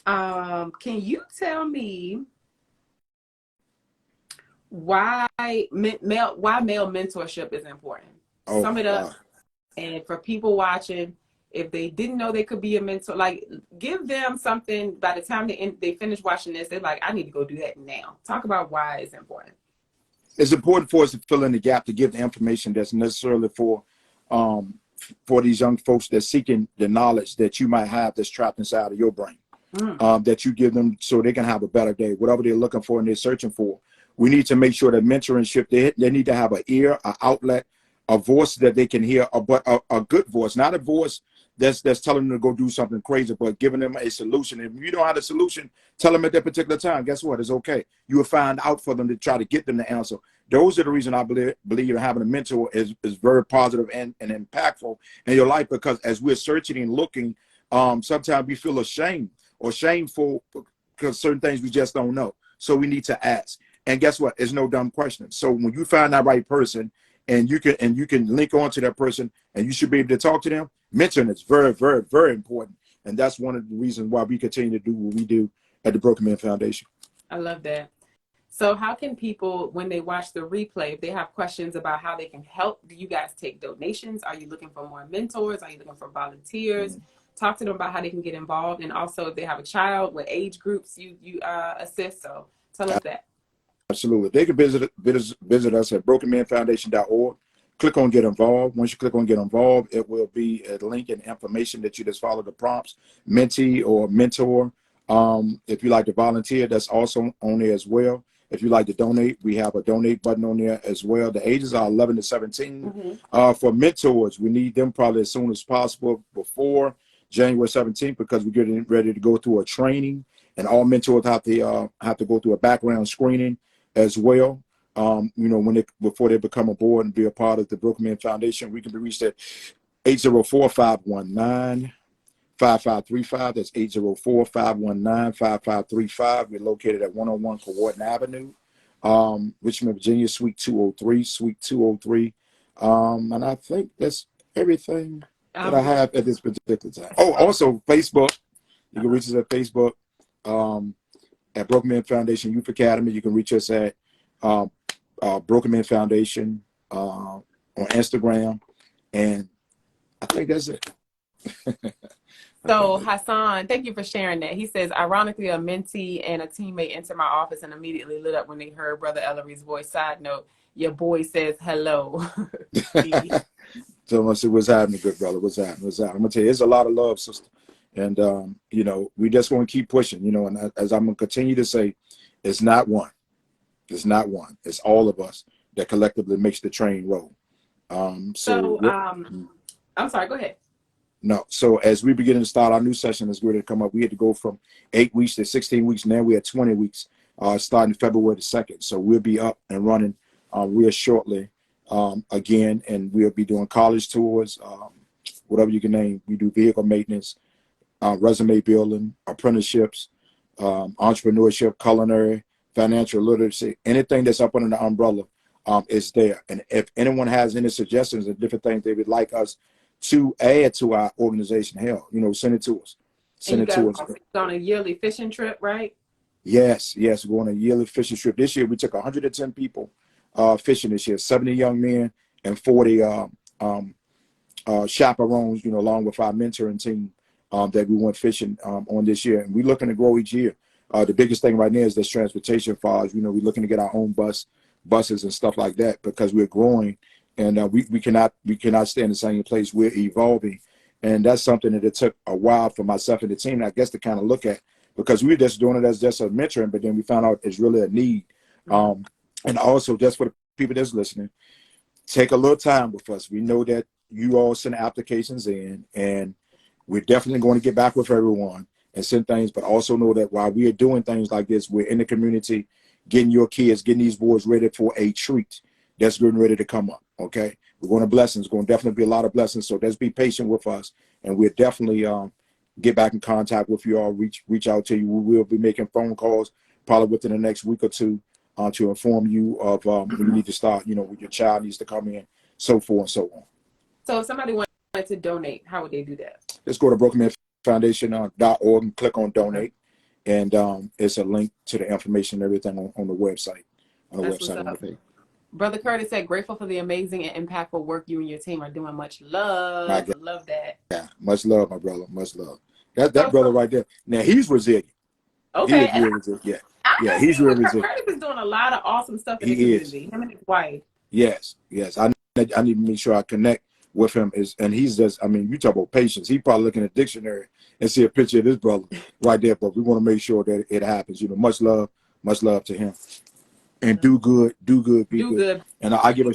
Can you tell me why male mentorship is important? Sum it up. And for people watching, if they didn't know they could be a mentor, like give them something by the time they finish watching this, they're like, I need to go do that now. Talk about why it's important. It's important for us to fill in the gap, to give the information that's necessarily for these young folks that's seeking the knowledge that you might have that's trapped inside of your brain. That you give them so they can have a better day, whatever they're looking for and they're searching for. We need to make sure that mentorship, they need to have an ear, an outlet, a voice that they can hear, but a good voice, not a voice that's telling them to go do something crazy, but giving them a solution. If you don't have a solution, tell them at that particular time, guess what? It's okay. You will find out for them to try to get them the answer. Those are the reason I believe having a mentor is very positive and impactful in your life, because as we're searching and looking, sometimes we feel ashamed or shameful because certain things we just don't know. So we need to ask. And guess what? It's no dumb question. So when you find that right person, and you can link on to that person, and you should be able to talk to them. Mentoring is very, very, very important, and that's one of the reasons why we continue to do what we do at the Broken Man Foundation. I love that. So how can people, when they watch the replay, if they have questions about how they can help, do you guys take donations? Are you looking for more mentors? Are you looking for volunteers? Talk to them about how they can get involved, and also if they have a child, what age groups you assist. So tell us that. Absolutely. They can visit us at brokenmanfoundation.org. Click on Get Involved. Once you click on Get Involved, it will be a link and information that you just follow the prompts, mentee or mentor. If you like to volunteer, that's also on there as well. If you like to donate, we have a donate button on there as well. The ages are 11 to 17. For mentors, we need them probably as soon as possible before January 17th, because we're getting ready to go through a training, and all mentors have to go through a background screening as well. Before they become aboard and be a part of the Broken Man Foundation. We can be reached at 804-519-5535. That's 804-519-5535. We're located at 101 Corwardin Avenue, Richmond, Virginia, Suite 203. And I think that's everything that I have at this particular time. Oh, also Facebook. You can reach us at Facebook, at Broken Man Foundation Youth Academy. You can reach us at Broken Man Foundation on Instagram, and I think that's it. So Hassan, thank you for sharing that. He says, ironically, a mentee and a teammate entered my office and immediately lit up when they heard Brother Ellery's voice. Side note, your boy says hello. So I said, what's happening, good brother? What's happening? I'm gonna tell you, it's a lot of love, sister. And we just want to keep pushing, and as I'm gonna continue to say, it's not one. It's not one. It's all of us that collectively makes the train roll. I'm sorry, go ahead. No. So as we begin to start our new session that's going to come up, we had to go from 8 weeks to 16 weeks. Now we're at 20 weeks, starting February the 2nd. So we'll be up and running real shortly again, and we'll be doing college tours, whatever you can name. We do vehicle maintenance, resume building, apprenticeships, entrepreneurship, culinary, financial literacy, anything that's up under the umbrella is there. And if anyone has any suggestions and different things they would like us to add to our organization, hell, send it to us. Send it to us. On a yearly fishing trip, right? Yes, we're on a yearly fishing trip. This year we took 110 people fishing this year, 70 young men and 40 chaperones, along with our mentoring team. that we went fishing on this year, and we're looking to grow each year. The biggest thing right now is this transportation files. You know, we're looking to get our own buses and stuff like that because we're growing, and we cannot stay in the same place. We're evolving, and that's something that it took a while for myself and the team, I guess, to kind of look at, because we were just doing it as just a mentoring, but then we found out it's really a need. And also, just for the people that's listening, take a little time with us. We know that you all send applications in, and we're definitely going to get back with everyone and send things, but also know that while we are doing things like this, we're in the community, getting your kids, getting these boys ready for a treat that's getting ready to come up, okay? We're going to blessings, going to definitely be a lot of blessings, so just be patient with us, and we'll definitely get back in contact with you all, reach out to you. We will be making phone calls probably within the next week or two to inform you of when you need to start, you know, when your child needs to come in, so forth and so on. So if somebody wanted to donate, how would they do that? Let's go to brokenmanfoundation.org and click on donate, and it's a link to the information and everything on the website. On the page. Brother Curtis said, grateful for the amazing and impactful work you and your team are doing. Much love. Love that. Yeah, much love, my brother. Much love. That brother right there. Now he's resilient. Okay. He is real resilient. Yeah, he's real resilient. Curtis is doing a lot of awesome stuff in the community. Him and his wife. Yes. I need to make sure I connect with him. And he's just, I mean, you talk about patience. He probably looking at the dictionary and see a picture of this brother right there. But we want to make sure that it happens. You know, much love to him. And do good, be good. And I give a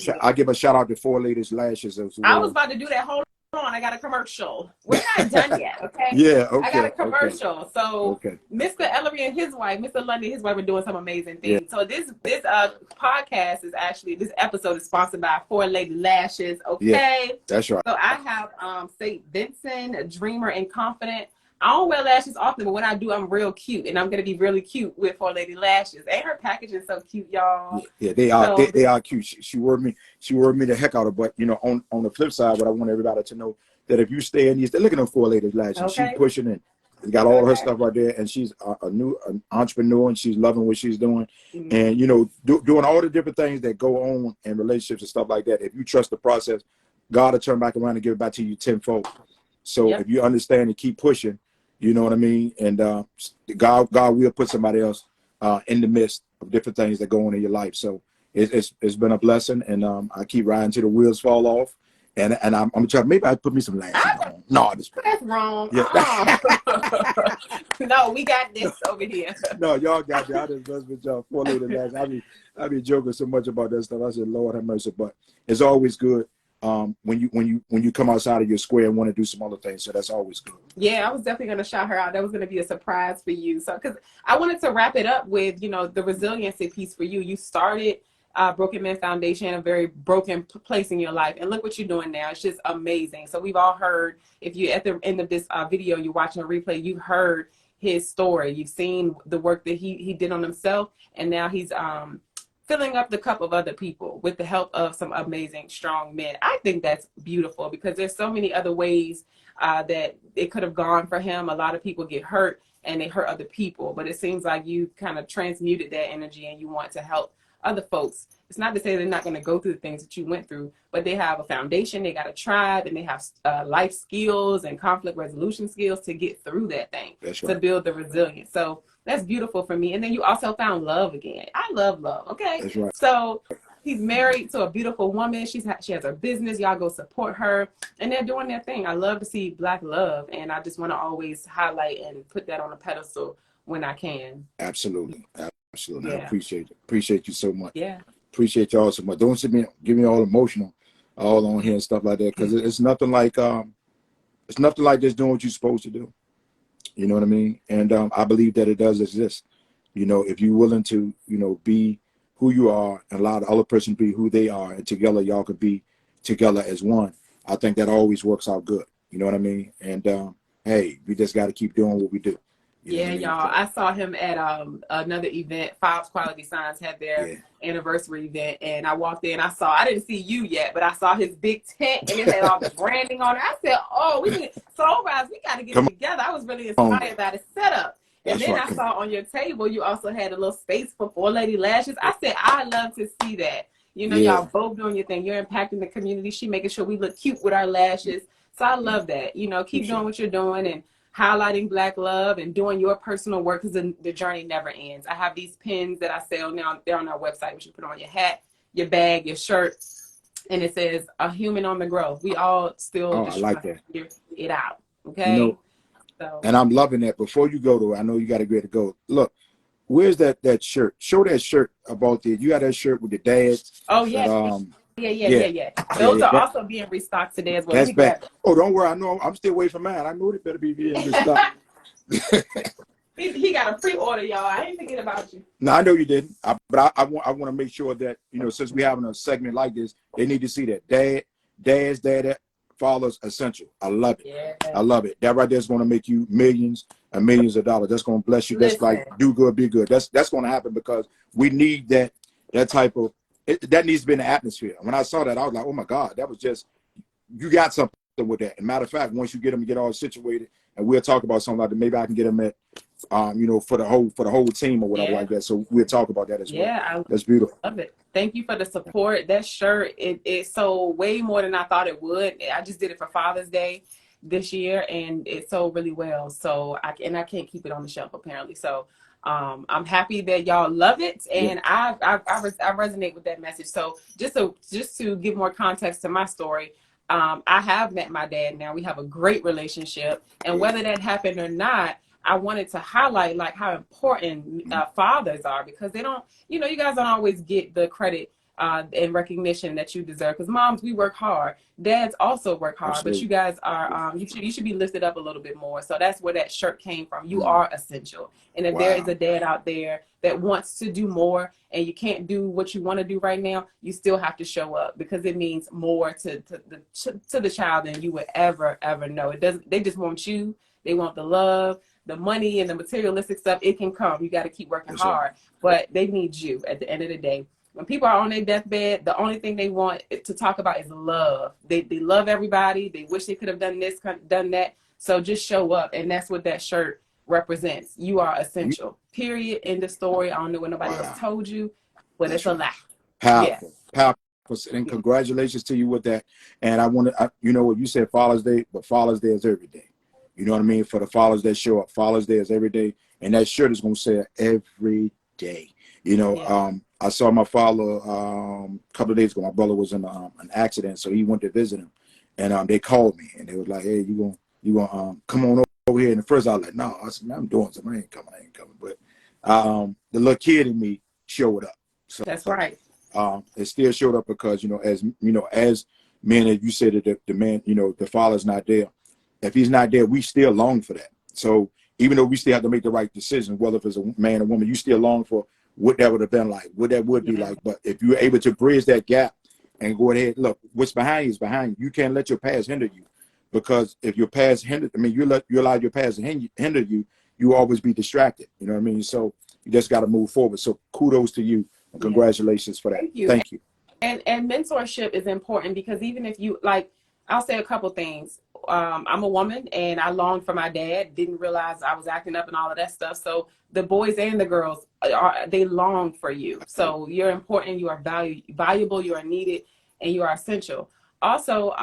shout out to Four Ladies Lashes as well. I was about to do that. Hold on, I got a commercial. We're not done yet, okay? Yeah, okay. I got a commercial. Okay. So Mr. Ellery and his wife, Mr. Lundy, his wife, are doing some amazing things. Yeah. So this podcast is actually, this episode is sponsored by Four Lady Lashes, okay? Yeah, that's right. So I have St. Vincent, Dreamer, and Confident. I don't wear lashes often, but when I do, I'm real cute, and I'm gonna be really cute with Four Lady Lashes. Ain't her packaging so cute, y'all? Yeah, they are. So, they are cute. She worried me the heck out of. But you know, on the flip side, what I want everybody to know that if you stay in these, they're looking at Four Lady Lashes. She's pushing in. She got all her stuff right there, and she's an entrepreneur, and she's loving what she's doing, and you know, doing all the different things that go on in relationships and stuff like that. If you trust the process, God will turn back around and give it back to you tenfold. So if you understand and keep pushing. You know what I mean? And God will put somebody else in the midst of different things that go on in your life. So it's been a blessing, and I keep riding till the wheels fall off. And I'm gonna try. Maybe I put me some lashes on. No, that's wrong. Yeah. No, we got this over here. No, y'all got me. I just mess with y'all. Four Lady Lashes. I be joking so much about that stuff. I said, Lord have mercy, but it's always good. When you come outside of your square and want to do some other things, so that's always good. Yeah, I was definitely going to shout her out. That was going to be a surprise for you. So, because I wanted to wrap it up with, you know, the resiliency piece for you. You started Broken Man Foundation in a very broken place in your life, and look what you're doing now. It's just amazing. So we've all heard, if you at the end of this video, you're watching a replay, you've heard his story. You've seen the work that he did on himself, and now he's filling up the cup of other people with the help of some amazing, strong men. I think that's beautiful because there's so many other ways that it could have gone for him. A lot of people get hurt and they hurt other people, but it seems like you kind of transmuted that energy and you want to help other folks. It's not to say they're not going to go through the things that you went through, but they have a foundation, they got a tribe, and they have life skills and conflict resolution skills to get through that thing, to build the resilience. So that's beautiful for me. And then you also found love again. I love love, okay? That's right. So he's married to a beautiful woman. She has her business. Y'all go support her. And they're doing their thing. I love to see Black love. And I just want to always highlight and put that on a pedestal when I can. Absolutely. Yeah. I appreciate it. Appreciate you so much. Yeah. Appreciate y'all so much. Don't give me all emotional all on here and stuff like that. Because it's nothing like just doing what you're supposed to do. You know what I mean? And I believe that it does exist. You know, if you're willing to, you know, be who you are and allow the other person to be who they are, and together y'all could be together as one, I think that always works out good. You know what I mean? And hey, we just got to keep doing what we do. Yeah, y'all. I saw him at another event. Fives Quality Signs had their anniversary event, and I walked in. I didn't see you yet, but I saw his big tent, and it had all the branding on it. I said, "Oh, we got to get it together." I was really inspired by the setup. And then I saw on your table you also had a little space for Four Lady Lashes. I said, "I love to see that." You know, y'all both doing your thing. You're impacting the community. She making sure we look cute with our lashes. So I love that. You know, keep doing what you're doing and highlighting Black love and doing your personal work, because the journey never ends. I have these pins that I sell now. They're on our website, which you put on your hat, your bag, your shirt, and it says "A human on the grow." We all still Oh, I just like trying to that. figure it out. You know, Okay, so and I'm loving that. Before you go, though, I know you got to get to go. Look, where's that shirt? Show that shirt about the. You got that shirt with the dad. oh That yeah, yeah, yeah. yeah, Those yeah. are also being restocked today as well. Let That's me back. grab it. Oh, don't worry. I know I'm still waiting for mine. I know it better be being restocked. He got a pre-order, y'all. I ain't thinking about you. No, I know you didn't. But I want to make sure that, you know, since we're having a segment like this, they need to see that dad, fathers essential. I love it. Yeah. I love it. That right there is going to make you millions and millions of dollars. That's going to bless you. That's Listen. like do good, be good. That's going to happen because we need that type of that needs to be in the atmosphere. When I saw that, I was like, oh my God, that was just you got something with that. And matter of fact, once you get all situated, and we'll talk about something like that, maybe I can get them at you know, for the whole team or whatever like that. So we'll talk about that as well. Yeah, That's beautiful. I love it. Thank you for the support. That shirt, it sold way more than I thought it would. I just did it for Father's Day this year, and it sold really well. So I can't keep it on the shelf apparently. So I'm happy that y'all love it, Yeah. and I resonate with that message. So just to give more context to my story, I have met my dad now. We have a great relationship, and whether that happened or not, I wanted to highlight like how important fathers are, because they don't, you know, you guys don't always get the credit and recognition that you deserve. Because moms, we work hard. Dads also work hard, Absolutely. but you guys are you should be lifted up a little bit more. So that's where that shirt came from. You are essential. And if there is a dad out there that wants to do more and you can't do what you want to do right now, you still have to show up, because it means more to the child than you would ever know. It doesn't. They just want you. They want the love. The money and the materialistic stuff, it can come. You got to keep working hard, but they need you at the end of the day. When people are on their deathbed, the only thing they want to talk about is love. They love everybody. They wish they could have done this, done that. So just show up, and that's what that shirt represents. You are essential. Period. End of story. I don't know what nobody else told you, but it's a lie. Powerful, powerful, and congratulations to you with that. And I want to, you know what you said, Father's Day, but Father's Day is every day. You know what I mean? For the fathers that show up, Father's Day is every day, and that shirt is going to say every day. You know, I saw my father a couple of days ago. My brother was in an accident, so he went to visit him, and they called me, and they was like, "Hey, you gonna come on over here?" And at first I was like, "No," I said, "Man, I'm doing something. I ain't coming." But the little kid in me showed up. So that's right. It still showed up because, you know, as men, as you said, that the man, you know, the father's not there. If he's not there, we still long for that. So even though we still have to make the right decision, whether if it's a man or woman, you still long for what that would have been like, what that would be like. But if you're able to bridge that gap and go ahead, look, what's behind you is behind you. You can't let your past hinder you, because if your past hinder, I mean, you allow your past to hinder you, you will always be distracted. You know what I mean? So you just got to move forward. So kudos to you and congratulations for that. Thank you. And mentorship is important, because even if you like, I'll say a couple things. I'm a woman, and I longed for my dad. Didn't realize I was acting up and all of that stuff. So the boys and the girls they long for you. So you're important. You are valuable. You are needed, and you are essential. Also,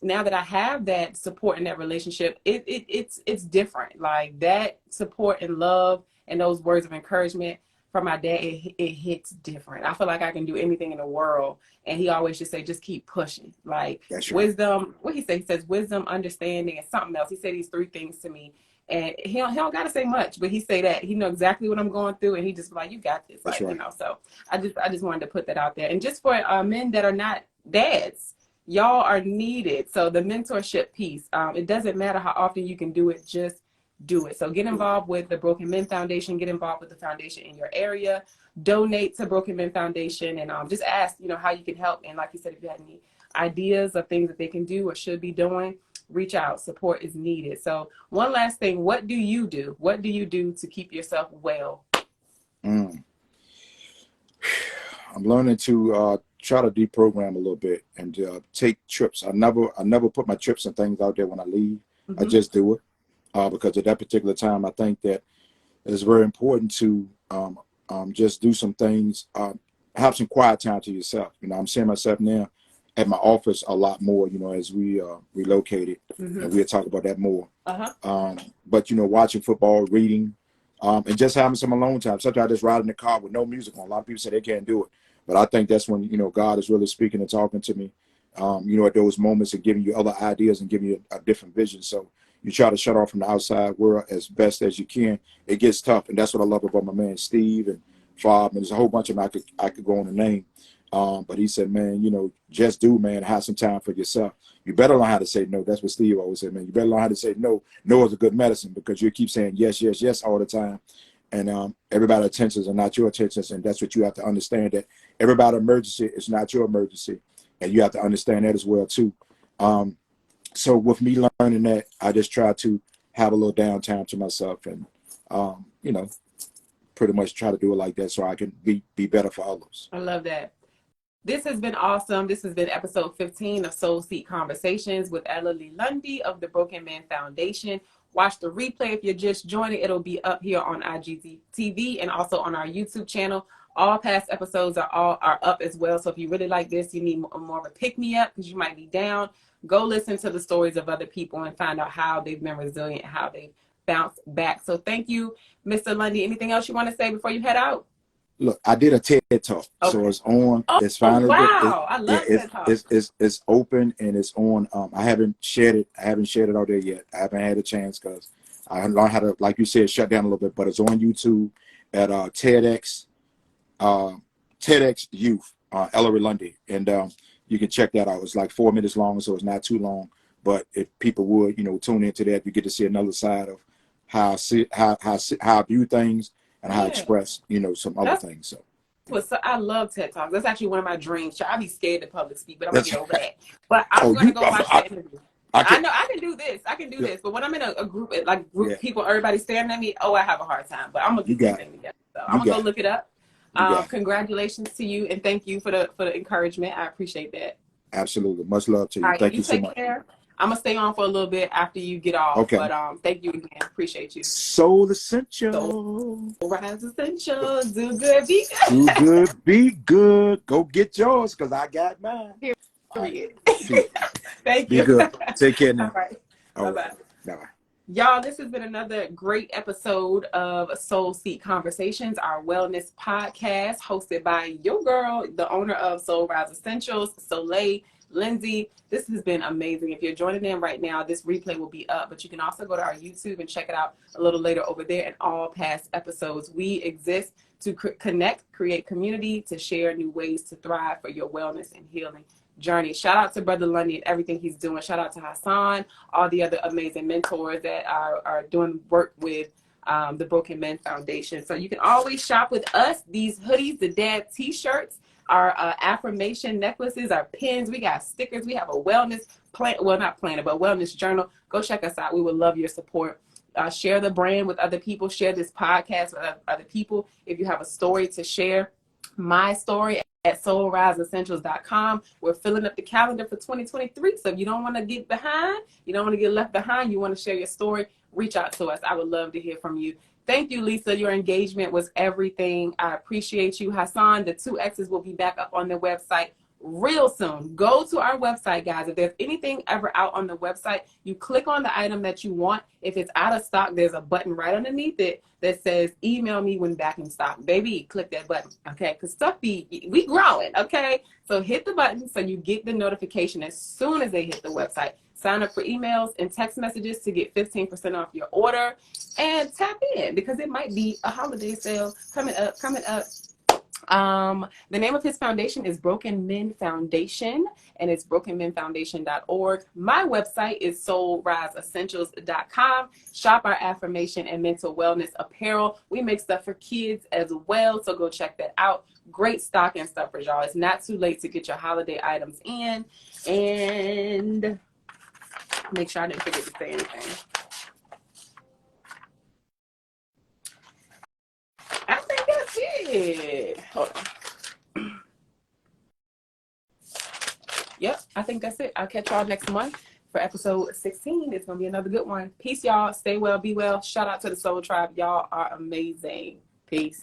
now that I have that support in that relationship, it's different. Like that support and love and those words of encouragement from my dad, it hits different. I feel like I can do anything in the world. And he always just say, just keep pushing. Like wisdom, what he say? He says wisdom, understanding, and something else. He said these three things to me. And he don't got to say much, but he say that he know exactly what I'm going through. And he just like, you got this. Like, you know, so I just wanted to put that out there. And just for men that are not dads, y'all are needed. So the mentorship piece, it doesn't matter how often you can do it, just do it. So get involved with the Broken Men Foundation, get involved with the foundation in your area, donate to Broken Men Foundation, and just ask, you know, how you can help. And like you said, if you have any ideas of things that they can do or should be doing, reach out. Support is needed. So one last thing, what do you do? What do you do to keep yourself well? I'm learning to try to deprogram a little bit and take trips. I never put my trips and things out there when I leave. I just do it. Because at that particular time, I think that it's very important to just do some things, have some quiet time to yourself. You know, I'm saying myself now, at my office a lot more, as we relocated, and we'll talk about that more. But watching football, reading, and just having some alone time. Sometimes I just ride in the car with no music on. A lot of people say they can't do it, but I think that's when God is really speaking and talking to me. At those moments and giving you other ideas and giving you a different vision. So you try to shut off from the outside world as best as you can. It gets tough, and that's what I love about my man Steve and Fob, and there's a whole bunch of them I could go on the name. But he said, man, just do, man, have some time for yourself. You better learn how to say no. That's what Steve always said, man. You better learn how to say no. No is a good medicine, because you keep saying yes, yes, yes all the time. And everybody's attentions are not your attentions. And that's what you have to understand, that everybody's emergency is not your emergency. And you have to understand that as well, too. So with me learning that, I just try to have a little downtime to myself and, pretty much try to do it like that so I can be better for others. I love that. This has been awesome. This has been episode 15 of Soul Seek Conversations with Ellery Lundy of the Broken Man Foundation. Watch the replay if you're just joining. It'll be up here on IGTV and also on our YouTube channel. All past episodes are up as well. So if you really like this, you need more of a pick-me-up because you might be down. Go listen to the stories of other people and find out how they've been resilient, how they've bounced back. So thank you, Mr. Lundy. Anything else you want to say before you head out? Look, I did a TED Talk, so it's on. It's finally. Wow, I love TED Talk. It's open and it's on. I haven't shared it. out there yet. I haven't had a chance because I learned how to, like you said, shut down a little bit. But it's on YouTube at TEDx Youth, Ellery Lundy, and you can check that out. It's like 4 minutes long, so it's not too long. But if people would, tune into that, you get to see another side of how I view things. And how I express, some other things. So I love TED Talks. That's actually one of my dreams. I be scared to public speak, but I'm gonna get over that. But I'm gonna go watch that interview. I know I can do this. But when I'm in a group, people, everybody staring at me, I have a hard time. But I'm gonna get this thing together. So I'm gonna go look it up. Congratulations to you, and thank you for the encouragement. I appreciate that. Absolutely. Much love to you. Right, thank you so much. Care. I'm gonna stay on for a little bit after you get off. Okay. But thank you again. Appreciate you. Soul Essential. Soul Rise Essential. Do good, be good. Do good, be good. Go get yours, because I got mine. Period. Thank you. Be good. Take care now. All right. Bye-bye. Bye-bye. Y'all, this has been another great episode of Soul Seek Conversations, our wellness podcast, hosted by your girl, the owner of Soul Rise Essentials, Soliel Lindsey. This has been amazing. If you're joining in right now, this replay will be up, but you can also go to our YouTube and check it out a little later over there, and all past episodes. We exist to connect, create community, to share new ways to thrive for your wellness and healing journey. Shout out to Brother Lundy and everything he's doing. Shout out to Hassan, all the other amazing mentors that are doing work with the Broken Men Foundation. So you can always shop with us. These hoodies, the dad t-shirts, our affirmation necklaces, our pins, we got stickers, we have a wellness plan, well, not planner, but wellness journal. Go check us out. We would love your support. Share the brand with other people. Share this podcast with other people. If you have a story to share, my story at soulriseessentials.com. We're filling up the calendar for 2023. So if you don't want to get behind, you don't want to get left behind, you want to share your story, reach out to us. I would love to hear from you. Thank you, Lisa. Your engagement was everything. I appreciate you. Hassan, the 2 X's will be back up on the website real soon. Go to our website, guys. If there's anything ever out on the website, you click on the item that you want. If it's out of stock, there's a button right underneath it that says email me when back in stock. Baby, click that button, okay? Because stuff we growing, okay? So hit the button so you get the notification as soon as they hit the website. Sign up for emails and text messages to get 15% off your order, and tap in because it might be a holiday sale coming up. The name of his foundation is Broken Men Foundation, and it's brokenmenfoundation.org. My website is soulriseessentials.com. Shop our affirmation and mental wellness apparel. We make stuff for kids as well, so go check that out. Great stocking stuffers, y'all. It's not too late to get your holiday items in. And make sure I didn't forget to say anything. I think that's it. Hold on. Yep, I think that's it. I'll catch y'all next month for episode 16. It's going to be another good one. Peace, y'all. Stay well, be well. Shout out to the Soul Tribe. Y'all are amazing. Peace.